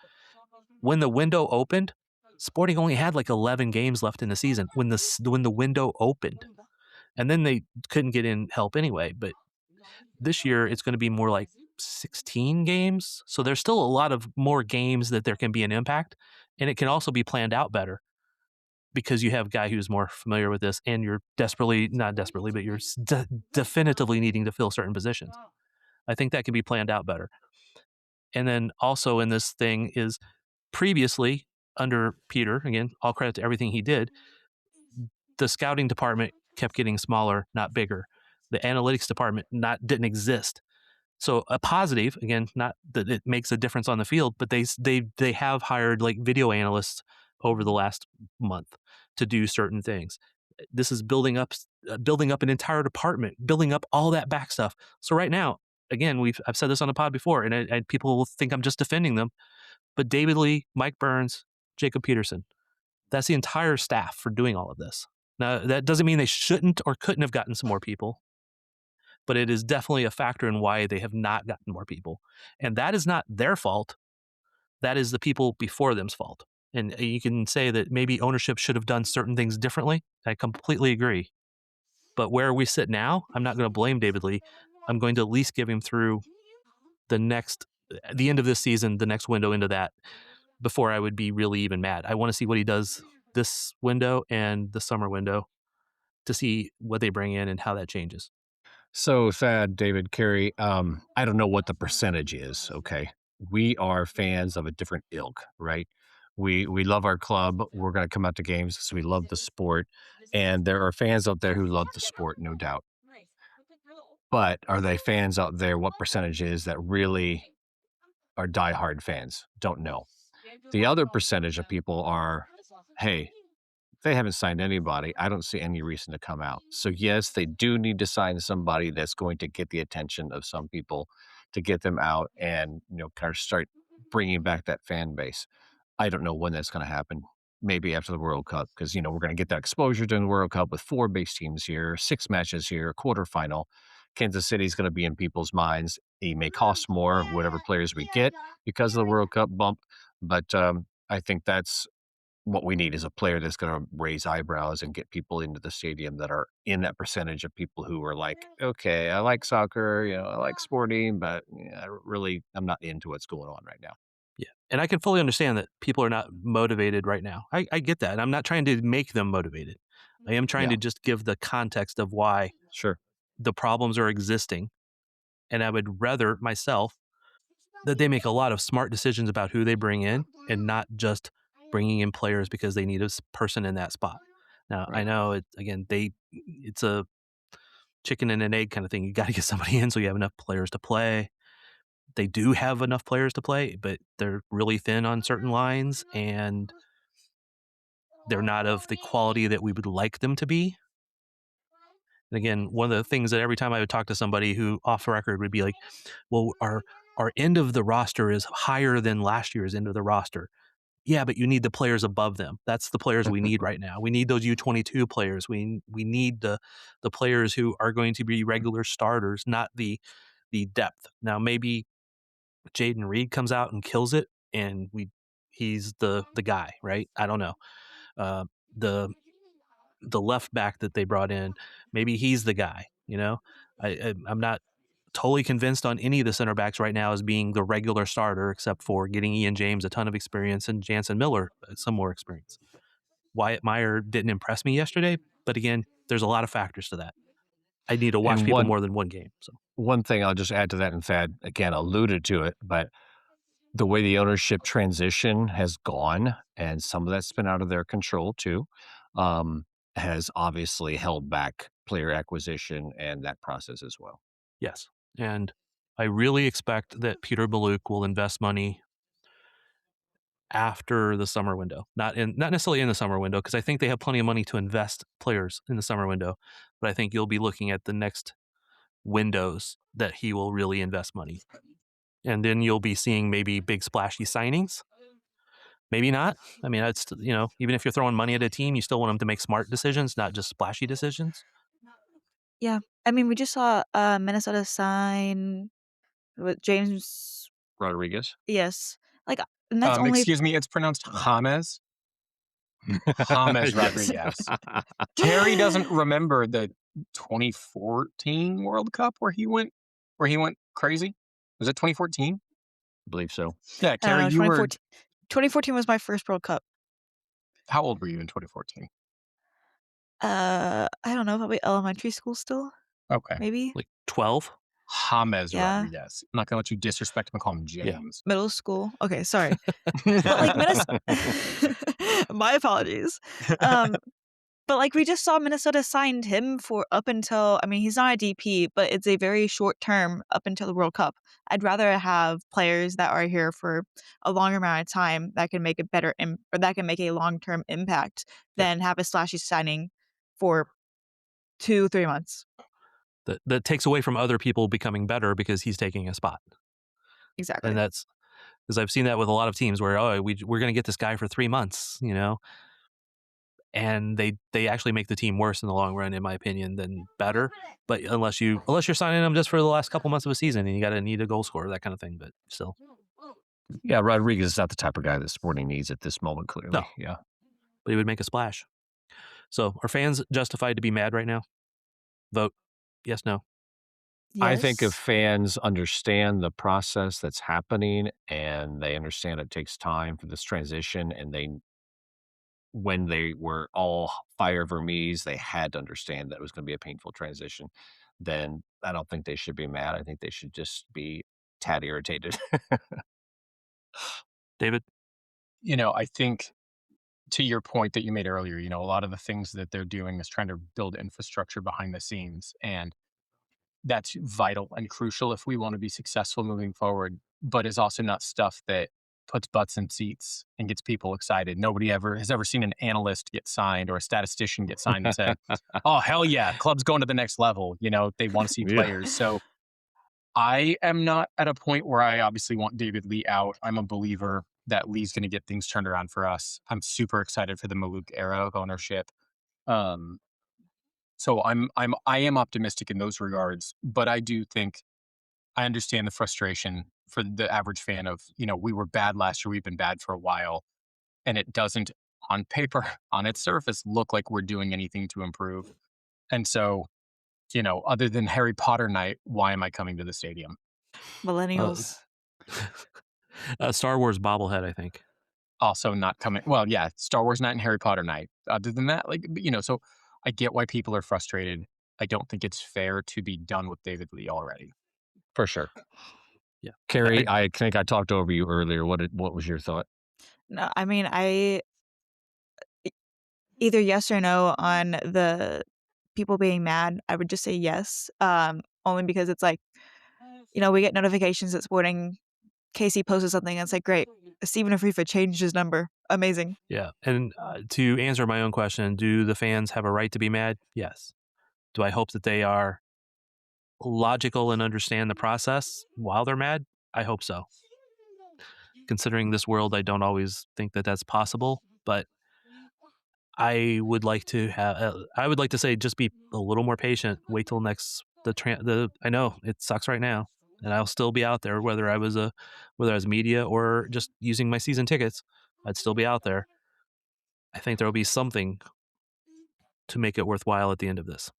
when the window opened, Sporting only had like 11 games left in the season when when the window opened, and then they couldn't get in help anyway. But this year it's going to be more like 16 games, so there's still a lot of more games that there can be an impact, and it can also be planned out better because you have a guy who's more familiar with this, and you're desperately not desperately, but you're definitively needing to fill certain positions. I think that can be planned out better. And then also in this thing is previously under Peter, again, all credit to everything he did, the scouting department kept getting smaller, not bigger. The analytics department not didn't exist. So a positive, again, not that it makes a difference on the field, but they have hired like video analysts over the last month to do certain things. This is building up an entire department, building up all that back stuff. So right now, again, I've said this on the pod before, and people will think I'm just defending them, but David Lee, Mike Burns, Jacob Peterson, that's the entire staff for doing all of this. Now, that doesn't mean they shouldn't or couldn't have gotten some more people, but it is definitely a factor in why they have not gotten more people. And that is not their fault. That is the people before them's fault. And you can say that maybe ownership should have done certain things differently. I completely agree. But where we sit now, I'm not going to blame David Lee. I'm going to at least give him through the end of this season, the next window into that, before I would be really even mad. I want to see what he does this window and the summer window to see what they bring in and how that changes. So Thad, David, Carrie, I don't know what the percentage is. Okay, we are fans of a different ilk, right? We love our club. We're going to come out to games because we love the sport, and there are fans out there who love the sport, no doubt. But are they fans out there? What percentage is that really are diehard fans? Don't know. The other percentage of people are, hey, they haven't signed anybody. I don't see any reason to come out. So yes, they do need to sign somebody that's going to get the attention of some people to get them out and, kind of start bringing back that fan base. I don't know when that's going to happen. Maybe after the World Cup, because we're going to get that exposure during the World Cup with 4 base teams here, 6 matches here, quarterfinal. Kansas City is going to be in people's minds. It may cost more, whatever players we get because of the World Cup bump, but I think that's what we need is a player that's going to raise eyebrows and get people into the stadium that are in that percentage of people who are like, okay, I like soccer, I like sporting, but I'm not into what's going on right now. Yeah. And I can fully understand that people are not motivated right now. I get that. I'm not trying to make them motivated. I am trying Yeah, to just give the context of why sure. the problems are existing. And I would rather myself that they make a lot of smart decisions about who they bring in and not just bringing in players because they need a person in that spot. Now, I Right. know it's a chicken and an egg kind of thing. You got to get somebody in so you have enough players to play. They do have enough players to play, but they're really thin on certain lines and they're not of the quality that we would like them to be. And again, one of the things that every time I would talk to somebody who off the record would be like, well, our end of the roster is higher than last year's end of the roster. Yeah, but you need the players above them. That's the players we need right now. We need those U22 players. We need the players who are going to be regular starters, not the depth. Now maybe Jaden Reed comes out and kills it, and he's the guy, right? I don't know. Uh, the the left back that they brought in, maybe he's the guy. I'm not totally convinced on any of the center backs right now as being the regular starter, except for getting Ian James a ton of experience and Jansen Miller some more experience. Wyatt Meyer didn't impress me yesterday, but again, there's a lot of factors to that. I need to watch And people one more than one game. So one thing I'll just add to that, and Thad again alluded to it, but the way the ownership transition has gone, and some of that's been out of their control too, um, has obviously held back player acquisition and that process as well. yes, and I really expect that Peter Maluk will invest money after the summer window. Not necessarily in the summer window, because I think they have plenty of money to invest players in the summer window. But I think you'll be looking at the next windows that he will really invest money. And then you'll be seeing maybe big splashy signings. Maybe not. I mean, it's even if you're throwing money at a team, you still want them to make smart decisions, not just splashy decisions. Yeah. I mean, we just saw, Minnesota sign with James. Rodriguez. Yes. Like, and that's only Excuse me, it's pronounced James. James Yes. Rodriguez. Carrie doesn't remember the 2014 World Cup where he went crazy. Was it 2014? Believe so. Yeah, Carrie, you were 2014 was my first World Cup. how old were you in 2014? I don't know, probably elementary school still, Okay. maybe? Like 12? James Yeah. Rodriguez. I'm not gonna let you disrespect him and call him Yeah. James. Middle school. Okay, sorry. But, like, my apologies. Um, but, like, we just saw Minnesota signed him for up until I mean, he's not a DP, but it's a very short term up until the World Cup. I'd rather have players that are here for a longer amount of time that can make a better or that can make a long-term impact Yeah. than have a splashy signing for 2, 3 months. That takes away from other people becoming better because he's taking a spot. Exactly. And that's because I've seen that with a lot of teams where, oh, we're going to get this guy for 3 months, and they actually make the team worse in the long run, in my opinion, than better. But unless you're signing them just for the last couple months of a season, and you got to need a goal scorer, that kind of thing. But still, Yeah, Rodriguez is not the type of guy that Sporting needs at this moment, clearly. no, Yeah. but he would make a splash. So are fans justified to be mad right now? Vote yes, no. I think if Yes. fans understand the process that's happening and they understand it takes time for this transition and when they were all fire Vermees, they had to understand that it was going to be a painful transition, then I don't think they should be mad. I think they should just be tad irritated. David? I think to your point that you made earlier, a lot of the things that they're doing is trying to build infrastructure behind the scenes. And that's vital and crucial if we want to be successful moving forward, but is also not stuff that puts butts in seats and gets people excited. Nobody ever has ever seen an analyst get signed or a statistician get signed and said, "Oh, hell yeah, club's going to the next level." They want to see Yeah. players. So I am not at a point where I obviously want David Lee out. I'm a believer that Lee's going to get things turned around for us. I'm super excited for the Maluk era of ownership. Um, so I am optimistic in those regards, but I do think I understand the frustration for the average fan of, we were bad last year, we've been bad for a while, and it doesn't on paper, on its surface, look like we're doing anything to improve. And so, other than Harry Potter night, why am I coming to the stadium? Uh, Millennials. Star Wars bobblehead, I think. Also not coming. Well, yeah, Star Wars night and Harry Potter night. Other than that, so I get why people are frustrated. I don't think it's fair to be done with David Lee already. For sure. Yeah. Carrie, I think I talked over you earlier. What was your thought? No, I mean, either yes or no on the people being mad, I would just say yes, only because it's like, we get notifications that Sporting Casey posted something, and it's like, "Great, Stephen Afrifa changed his number. Amazing." Yeah. And to answer my own question, do the fans have a right to be mad? Yes. Do I hope that they are logical and understand the process while they're mad? I hope so. Considering this world, I don't always think that that's possible, but I would like to say just be a little more patient. Wait till I know it sucks right now, and I'll still be out there whether I was media or just using my season tickets. I'd still be out there. I think there will be something to make it worthwhile at the end of this.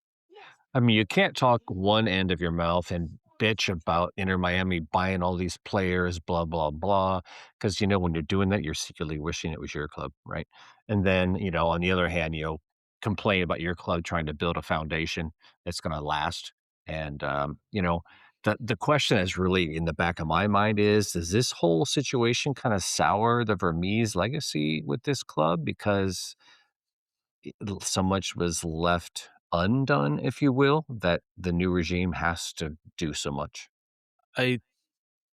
I mean, you can't talk one end of your mouth and bitch about Inter Miami buying all these players, blah, blah, blah. Because, when you're doing that, you're secretly wishing it was your club, right? And then, on the other hand, complain about your club trying to build a foundation that's going to last. And, the question that's really in the back of my mind is, does this whole situation kind of sour the Vermees legacy with this club? Because so much was left undone, if you will, that the new regime has to do so much. I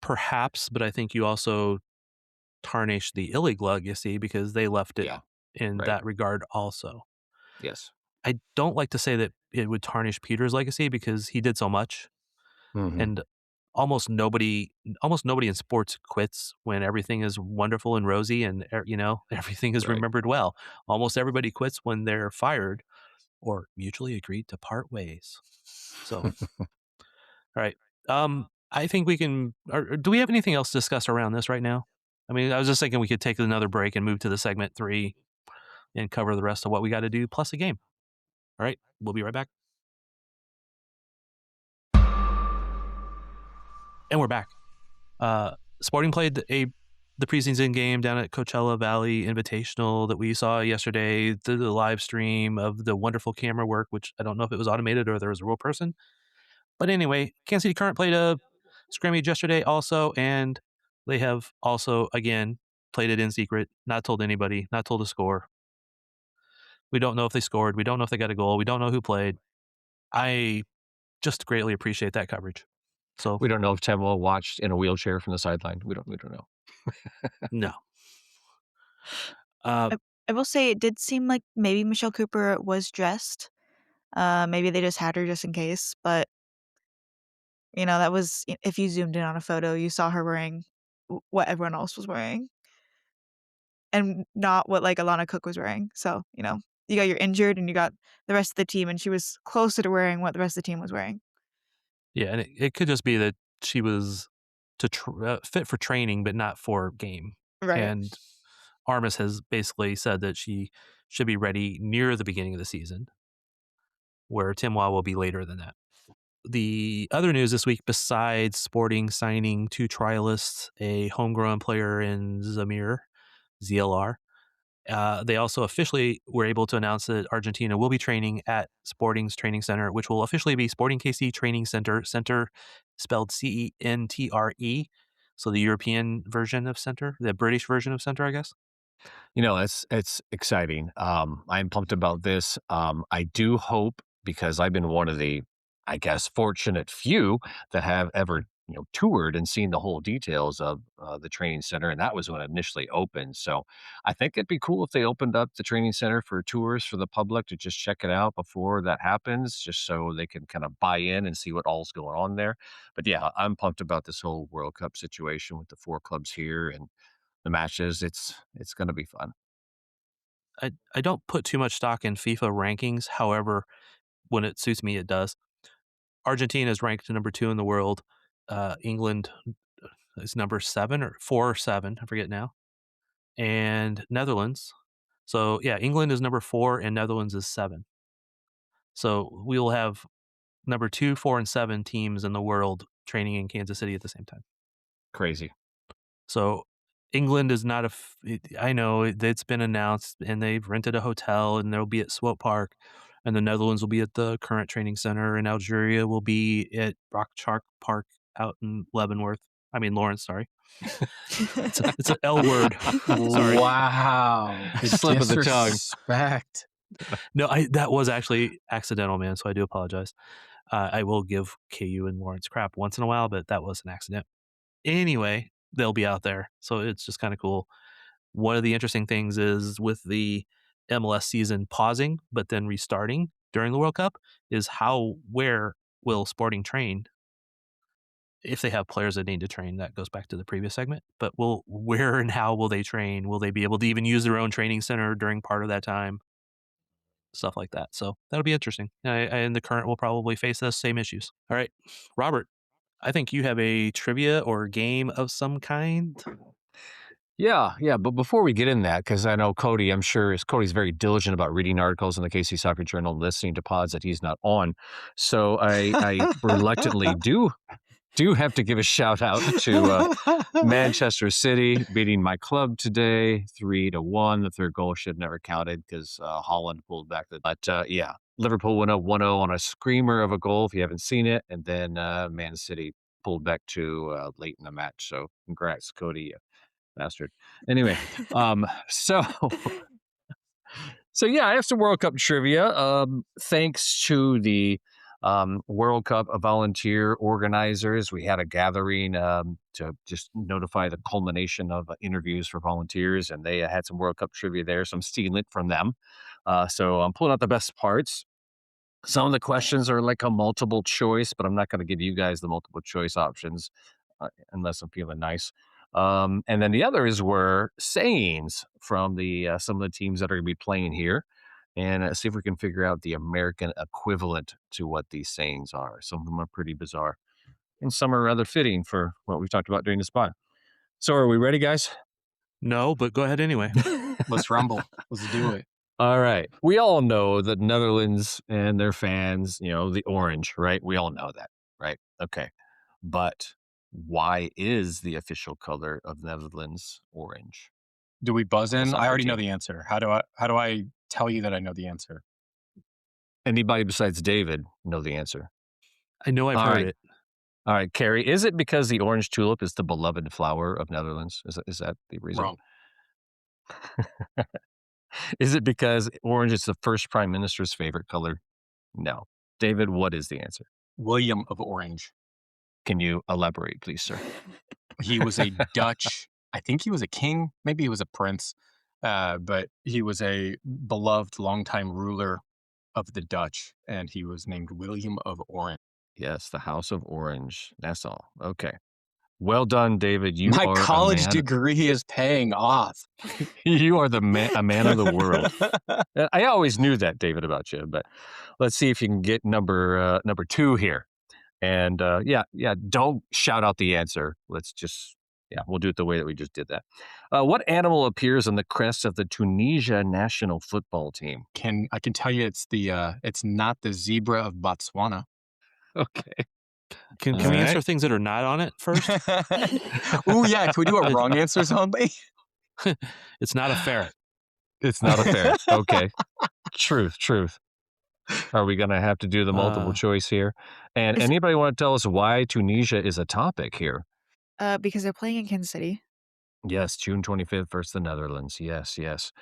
Perhaps, but I think you also tarnish the Illig legacy because they left it Yeah, in right. that regard also. Yes. I don't like to say that it would tarnish Peter's legacy because he did so much, Mhm. and almost nobody in sports quits when everything is wonderful and rosy and everything is Right. remembered well. Almost everybody quits when they're fired or mutually agreed to part ways. So, all right. I think we can. Or do we have anything else to discuss around this right now? I mean, I was just thinking we could take another break and move to the segment 3. and cover the rest of what we got to do plus a game. All right, we'll be right back. And we're back. Sporting played the preseason game down at Coachella Valley Invitational that we saw yesterday through the live stream of the wonderful camera work, which I don't know if it was automated or there was a real person. But anyway, Kansas City Current played a scrimmage yesterday also, and they have also, again, played it in secret, not told anybody, not told a score. We don't know if they scored. We don't know if they got a goal. We don't know who played. I just greatly appreciate that coverage. So We don't know if Temple watched in a wheelchair from the sideline. We don't know. no. Uh, I will say it did seem like maybe Michelle Cooper was dressed. Maybe they just had her just in case, but that was if you zoomed in on a photo, you saw her wearing what everyone else was wearing and not what like Alana Cook was wearing. So, you got your injured and you got the rest of the team and she was closer to wearing what the rest of the team was wearing. yeah, and it could just be that she was fit for training, but not for game. Right. And Armis has basically said that she should be ready near the beginning of the season, where Timois will be later than that. The other news this week, besides Sporting signing 2 trialists, a homegrown player in Zamir, ZLR, they also officially were able to announce that Argentina will be training at Sporting's training center, which will officially be Sporting KC Training Center, center spelled CENTRE. So the European version of center, the British version of center, I guess. It's exciting. I'm pumped about this. I do hope, because I've been one of the, I guess, fortunate few that have ever toured and seen the whole details of the training center, and that was when it initially opened. So I think it'd be cool if they opened up the training center for tours for the public to just check it out before that happens, just so they can kind of buy in and see what all's going on there. But yeah, I'm pumped about this whole World Cup situation with the 4 clubs here and the matches. It's going to be fun. I don't put too much stock in FIFA rankings. However, when it suits me, it does. Argentina is ranked number 2 in the world. England is number 7 or 4 or 7. I forget now. And Netherlands. So yeah, England is number 4 and Netherlands is 7. So we will have number 2, 4, and 7 teams in the world training in Kansas City at the same time. Crazy. So England is not I know it's been announced and they've rented a hotel and they'll be at Swope Park, and the Netherlands will be at the current training center, and Algeria will be at Rockchalk Park out in Lawrence, sorry. It's an L word. Sorry. Wow. The Slip of the tongue. disrespect. No, that was actually accidental, man, so I do apologize. I will give KU and Lawrence crap once in a while, but that was an accident. Anyway, they'll be out there, so it's just kind of cool. One of the interesting things is with the MLS season pausing but then restarting during the World Cup is where will Sporting train if they have players that need to train. That goes back to the previous segment, but where and how will they train? Will they be able to even use their own training center during part of that time? Stuff like that. So that'll be interesting. And the Current will probably face those same issues. All right, Robert, I think you have a trivia or game of some kind. Yeah. But before we get in that, because I know Cody, I'm sure Cody's very diligent about reading articles in the KC Soccer Journal, listening to pods that he's not on. So I reluctantly do have to give a shout out to Manchester City beating my club today 3-1. The third goal should have never counted because Holland pulled back. But yeah, Liverpool went up 1-0 on a screamer of a goal if you haven't seen it. And then Man City pulled back to late in the match. So congrats, Cody, you bastard. Anyway, so yeah, I have some World Cup trivia. Thanks to the World Cup volunteer organizers, we had a gathering to just notify the culmination of interviews for volunteers, and they had some World Cup trivia there, so I'm stealing it from them. So I'm pulling out the best parts. Some of the questions are like a multiple choice, but I'm not going to give you guys the multiple choice options unless I'm feeling nice. And then the others were sayings from the some of the teams that are going to be playing here, and see if we can figure out the American equivalent to what these sayings are. Some of them are pretty bizarre, and some are rather fitting for what we've talked about during the spot. So, are we ready, guys? No, but go ahead anyway. Let's rumble. Let's do it. All right. We all know the Netherlands and their fans, the orange, right? We all know that, right? Okay. But why is the official color of Netherlands orange Do we buzz on the in? I soccer already know team? the answer. How do I tell you that I know the answer? Anybody besides David know the answer? I know I've All heard right. it. All right, Carrie, is it because the orange tulip is the beloved flower of Netherlands? Is that the reason? Wrong. Is it because orange is the first prime minister's favorite color? No. David, what is the answer? William of Orange. Can you elaborate, please, sir? He was a Dutch. I think he was a king. Maybe he was a prince. But he was a beloved longtime ruler of the Dutch, and he was named William of Orange. Yes, the House of Orange. That's all. Okay. Well done, David. You My are a college man. degree is paying off. You are a man of the world. I always knew that, David, about you. But let's see if you can get number 2 here. And yeah, don't shout out the answer. We'll do it the way that we just did that. What animal appears on the crest of the Tunisia national football team? I can tell you it's not the zebra of Botswana. Okay. Can All we answer right. things that are not on it first? Oh yeah, can we do a wrong answers only? It's not a ferret. It's not a ferret. Okay. Truth. Are we going to have to do the multiple Uh, choice here? And Is anybody want to tell us why Tunisia is a topic here? because they're playing in Kansas City. Yes, June 25th versus the Netherlands. Yes.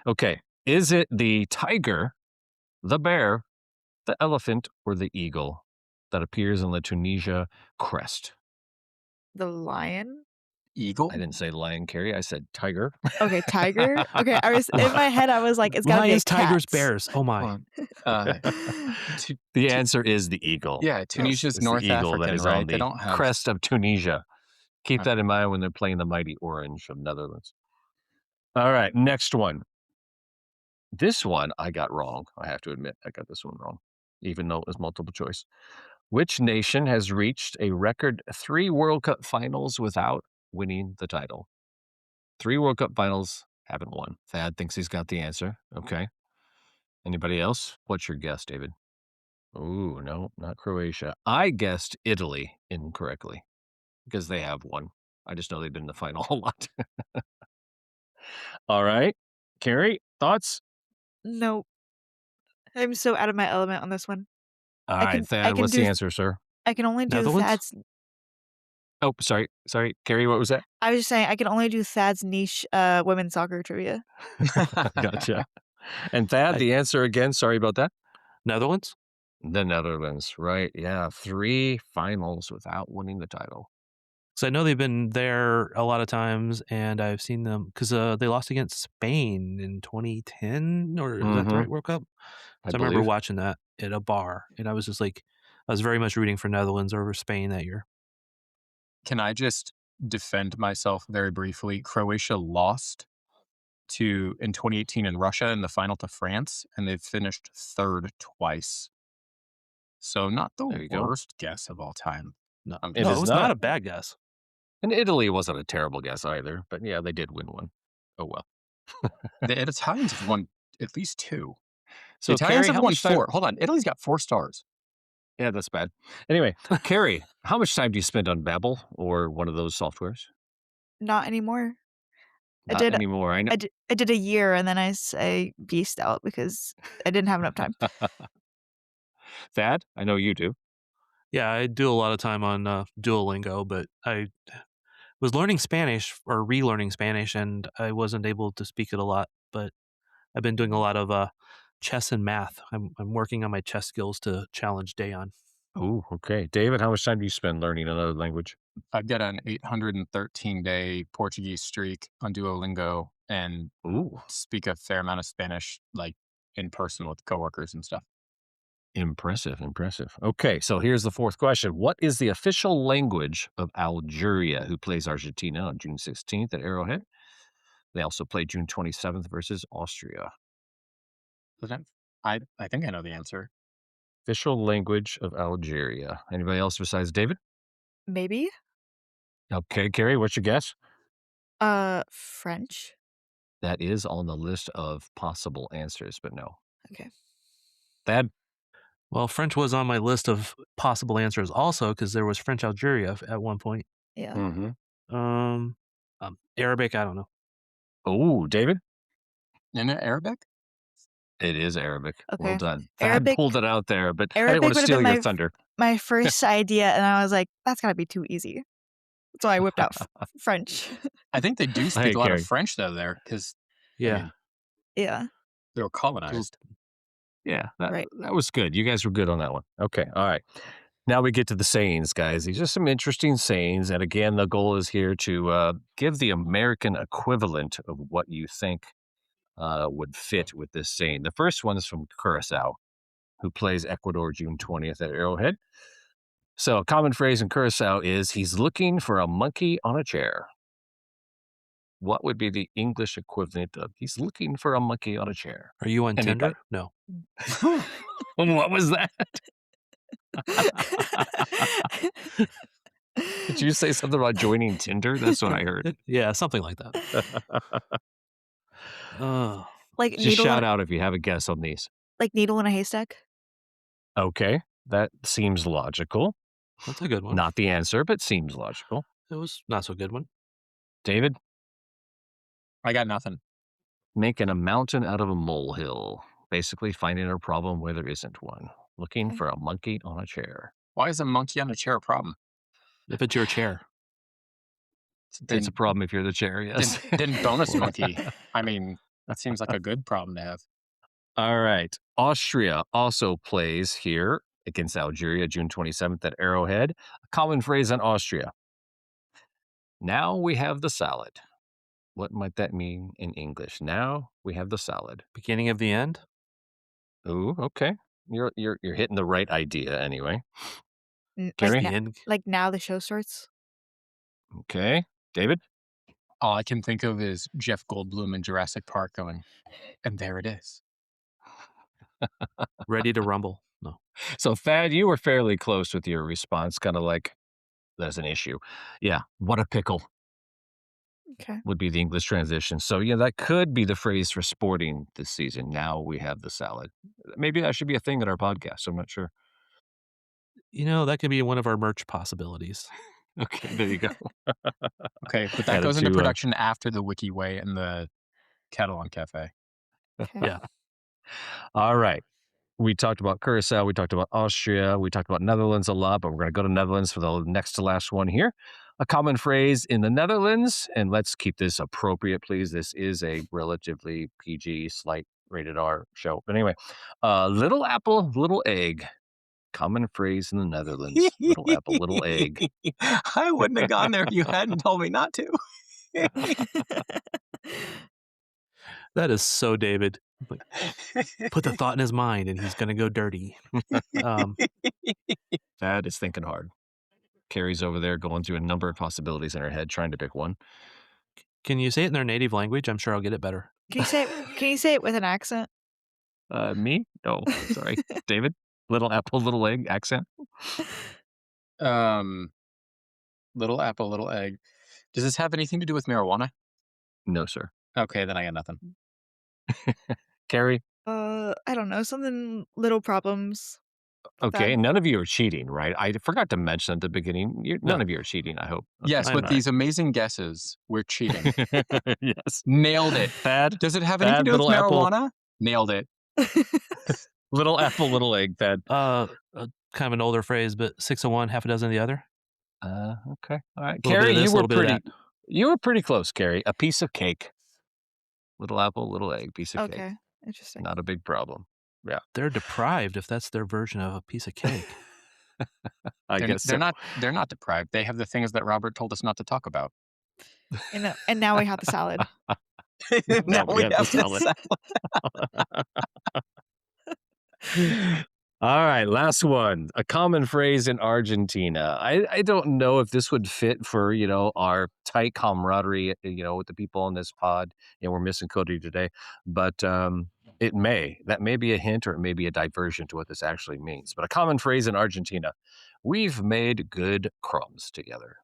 Okay. Is it the tiger, the bear, the elephant, or the eagle that appears on the Tunisia crest? The lion? Eagle? I didn't say lion, Carrie. I said tiger. Okay, tiger? Okay, I was in my head, I was like, it's gotta be a lions, tigers, cat. bears. Oh my. Hold on. Tu- The Tu- answer is the eagle. yeah, Tunisia's It's the North eagle that African, is on right? They the don't have. crest of Tunisia. Keep Okay. that in mind when they're playing the mighty orange of Netherlands. All right, next one. This one I got wrong. I have to admit, I got this one wrong, even though it was multiple choice. Which nation has reached a record 3 World Cup finals without winning the title? 3 World Cup finals, haven't won. Thad thinks he's got the answer. Okay. Anybody else? What's your guess, David? Ooh, no, not Croatia. I guessed Italy incorrectly because they have one. I just know they've been in the final a lot. All right. Carrie, thoughts? Nope. I'm so out of my element on this one. All I right, can I Thad, can what's do the th answer, sir? I can only do Netherlands? Thad's Oh, sorry. Carrie, what was that? I was just saying I can only do Thad's niche, women's soccer trivia. Gotcha. And Thad, I, the answer again, sorry about that. Netherlands? The Netherlands, right? Yeah, 3 finals without winning the title. Because I know they've been there a lot of times, and I've seen them because they lost against Spain in 2010, or is that the Mm-hmm. right World Cup? I So I remember believe. watching that at a bar, and I was just like, I was very much rooting for Netherlands over Spain that year. Can I just defend myself very briefly? Croatia lost in 2018 in Russia in the final to France, and they've finished third twice. So not the There you go. worst guess of all time. No, I'm It no, is it was not. not a bad guess. And Italy wasn't a terrible guess either, but yeah, they did win one. Oh, well. The Italians have won at least 2. The So, Italians Carrie, have how won much time? 4. Hold on, Italy's got 4 stars. Yeah, that's bad. Anyway, Carrie, how much time do you spend on Babbel or one of those softwares? Not anymore. I Not did anymore. I know. I did a year and then I beasted out because I didn't have enough time. Thad, I know you do. Yeah, I do a lot of time on Duolingo, but I was learning Spanish or relearning Spanish, and I wasn't able to speak it a lot. But I've been doing a lot of chess and math. I'm working on my chess skills to challenge Dayon. Oh, okay. David, how much time do you spend learning another language? I've got an 813-day Portuguese streak on Duolingo and Ooh, speak a fair amount of Spanish, like in person with coworkers and stuff. impressive. Okay, so here's the 4th question. What is the official language of Algeria, who plays Argentina on June 16th at Arrowhead? They also play June 27th versus Austria. I think I know the answer. Official language of Algeria. Anybody else besides David? Maybe? Okay, Carrie, what's your guess? French? That is on the list of possible answers, but no. Okay. Thad? Well, French was on my list of possible answers also because there was French Algeria at one point. Yeah. Mm-hmm. Um, Arabic, I don't know. Oh, David? Isn't it Arabic? It is Arabic. Well Okay. done. Thad Arabic pulled it out there, but I didn't Arabic want to would have been steal your thunder. my first idea, and I was like, "That's gotta be too easy." So I whipped out French. I think they do speak Hey, a lot of Carrie. French though there, because I Yeah. mean Yeah. they were colonized. Yeah, Right. that was good. You guys were good on that one. Okay, all right. Now we get to the sayings, guys. These are some interesting sayings, and again, the goal is here to give the American equivalent of what you think would fit with this saying. The first one is from Curacao, who plays Ecuador June 20th at Arrowhead. So, a common phrase in Curacao is "He's looking for a monkey on a chair." What would be the English equivalent of "He's looking for a monkey on a chair"? Are you on Anybody? Tinder? No. What was that? Did you say something about joining Tinder? That's what I heard. Yeah, something like that. Oh, Like Just needle shout in out if you have a guess on these. like needle in a haystack? Okay, that seems logical. that's a good one. Not the answer, but seems logical. It was not so good one. David, I got nothing. making a mountain out of a molehill. Basically, finding a problem where there isn't one. Looking Okay. for a monkey on a chair. Why is a monkey on a chair a problem? If it's your chair. It's a problem if you're the chair, yes. Then bonus monkey. I mean, that seems like a good problem to have. All right. Austria also plays here against Algeria June 27th at Arrowhead. A common phrase in Austria. Now we have the salad. What might that mean in English? Now we have the salad. Beginning of the end? Ooh, okay. You're hitting the right idea anyway. Like, Carrie? like now the show starts? Okay. David? All I can think of is Jeff Goldblum in Jurassic Park going, and there it is. Ready to rumble? No. So, Thad, you were fairly close with your response, kind of like, there's an issue. Yeah, what a pickle Okay. would be the English transition. So, yeah, that could be the phrase for sporting this season. Now we have the salad. Maybe that should be a thing at our podcast. I'm not sure. You know, that could be one of our merch possibilities. Okay, there you go. Okay, but that Add it goes into to, production after the Wiki Way and the Catalan Cafe. Okay. Yeah. All right. We talked about Curacao. We talked about Austria. We talked about Netherlands a lot, but we're going to go to Netherlands for the next to last one here. A common phrase in the Netherlands, and let's keep this appropriate, please. This is a relatively PG, slight rated R show. But anyway, little apple, little egg. Common phrase in the Netherlands. Little apple, little egg. I wouldn't have gone there if you hadn't told me not to. That is so David. Like, put the thought in his mind and he's going to go dirty. That is thinking hard. Carrie's over there going through a number of possibilities in her head, trying to pick one. Can you say it in their native language? I'm sure I'll get it better. Can you say it with an accent? Me? No, sorry. David? Little apple, little egg accent? Little apple, little egg. Does this have anything to do with marijuana? No, sir. Okay, then I got nothing. Carrie? I don't know, something little problems. Okay, Thad. none of you are cheating, right? I forgot to mention at the beginning, none No. of you are cheating, I hope. Yes, I'm with not. these amazing guesses, we're cheating. Yes. Nailed it. Thad? Does it have Thad, anything to do with little apple. marijuana? Nailed it. Little apple, little egg, Thad. Kind of an older phrase, but 6 of one, half a dozen of the other. Okay. All right. Little bit of Carrie, this, you were little bit of pretty that. you were pretty close, Carrie. A piece of cake. Little apple, little egg, piece of cake. Okay. Interesting. Not a big problem. Yeah. They're deprived if that's their version of a piece of cake. I They're, guess they're so. they're not deprived. They have the things that Robert told us not to talk about. And now we have the salad. Now we have the salad. All right, last one. A common phrase in Argentina. I don't know if this would fit for, our tight camaraderie, with the people on this pod. We're missing Cody today, but it may. That may be a hint or it may be a diversion to what this actually means. But a common phrase in Argentina. We've made good crumbs together.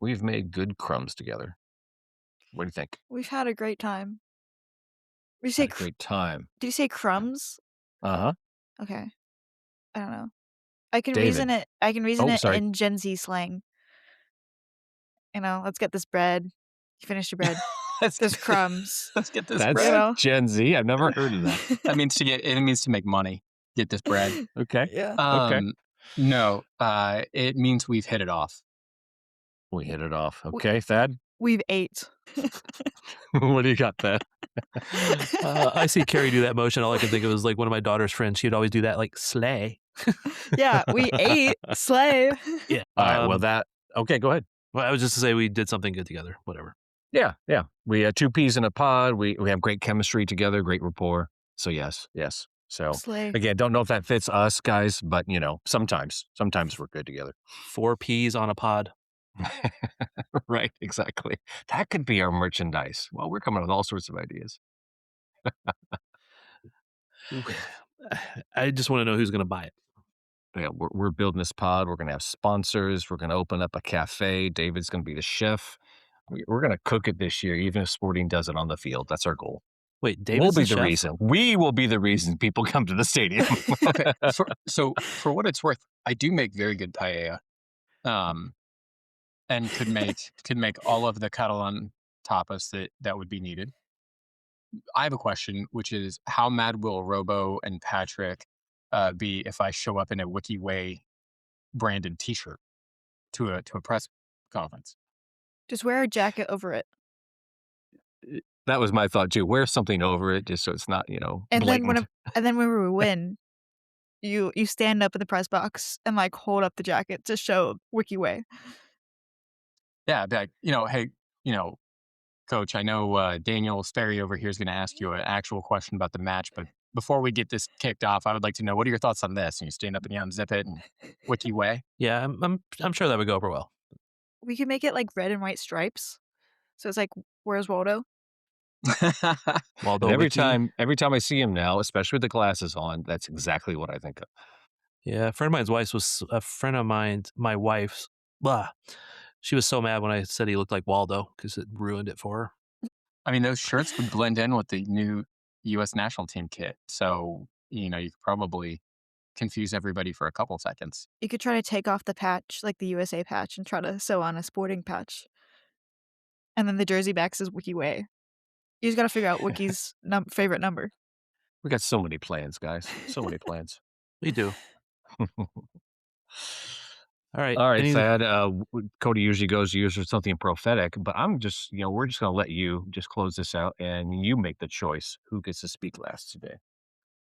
We've made good crumbs together. What do you think? We've had a great time. Did you say Had a great time. did you say crumbs? Uh-huh. Okay. I don't know. David. I can reason Oh, it sorry. in Gen Z slang. Let's get this bread. You finished your bread. let's There's crumbs, let's get this you That's bread. know? Gen Z. I've never heard of that. That means it means to make money. Get this bread. Okay. Yeah. Okay. No, it means we've hit it off. We hit it off. W Okay, Thad. We've ate. What do you got, Thad? I see Carrie do that motion. All I can think of is like one of my daughter's friends. She'd always do that, like slay. Yeah, we ate. Slay. Yeah. All right. Well, okay, go ahead. Well, I was just to say we did something good together. Whatever. Yeah. Yeah. We had two peas in a pod. We have great chemistry together, great rapport. So yes. So Slay. again, don't know if that fits us guys, but sometimes we're good together. 4 peas on a pod. Right. Exactly. That could be our merchandise. Well, we're coming up with all sorts of ideas. I just want to know who's going to buy it. Yeah, we're building this pod. We're going to have sponsors. We're going to open up a cafe. David's going to be the chef. We're going to cook it this year, even if Sporting does it on the field. That's our goal. Wait, David's We'll be the the chef? reason. We will be the reason people come to the stadium. Okay. So for what it's worth, I do make very good paella. And could make all of the Catalan tapas that would be needed. I have a question, which is how mad will Robo and Patrick be if I show up in a Wiki Way branded T-shirt to a press conference? Just wear a jacket over it. That was my thought too. Wear something over it just so it's not, And then blatant. when we win, you stand up in the press box and like hold up the jacket to show Wiki Way. Yeah, I'd be like, hey, Coach, I know Daniel Sperry over here is going to ask you an actual question about the match, but before we get this kicked off, I would like to know, what are your thoughts on this? And you stand up and you unzip it and Wiki Way. Yeah, I'm sure that would go over well. We could make it like red and white stripes. So it's like, where's Waldo? Waldo And every Wiki. time I see him now, especially with the glasses on, that's exactly what I think of. Yeah, a friend of mine's my wife's. Blah. She was so mad when I said he looked like Waldo because it ruined it for her. I mean, those shirts would blend in with the new U.S. national team kit. So, you could probably confuse everybody for a couple seconds. You could try to take off the patch, like the USA patch, and try to sew on a Sporting patch. And then the jersey back says Wiki Way. You just got to figure out Wiki's favorite number. We got so many plans, guys. So many plans. We do. All right. All right, Thad. Cody usually goes to use for something prophetic, but I'm just, we're just going to let you just close this out and you make the choice who gets to speak last today.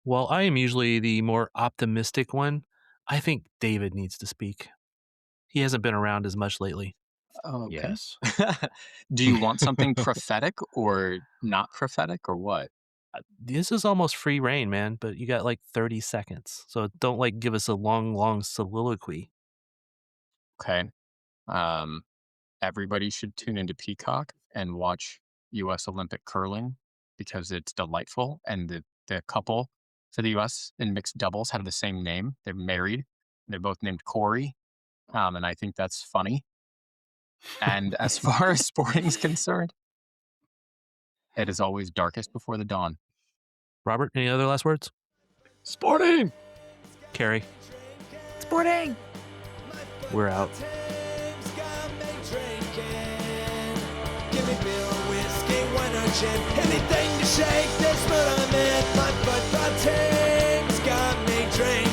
Well, I am usually the more optimistic one. I think David needs to speak. He hasn't been around as much lately. Okay. Yes. Do you want something prophetic or not prophetic or what? This is almost free reign, man, but you got like 30 seconds. So don't give us a long soliloquy. Okay. Everybody should tune into Peacock and watch U.S. Olympic curling because it's delightful. And the couple for the U.S. in mixed doubles have the same name. They're married. They're both named Corey. And I think that's funny. And as far as Sporting's concerned, it is always darkest before the dawn. Robert, any other last words? Sporting! Carrie, Sporting! we're out. Give me beer or whiskey, wine or gin, anything to shake this mood I'm in. My football team's got me drinking.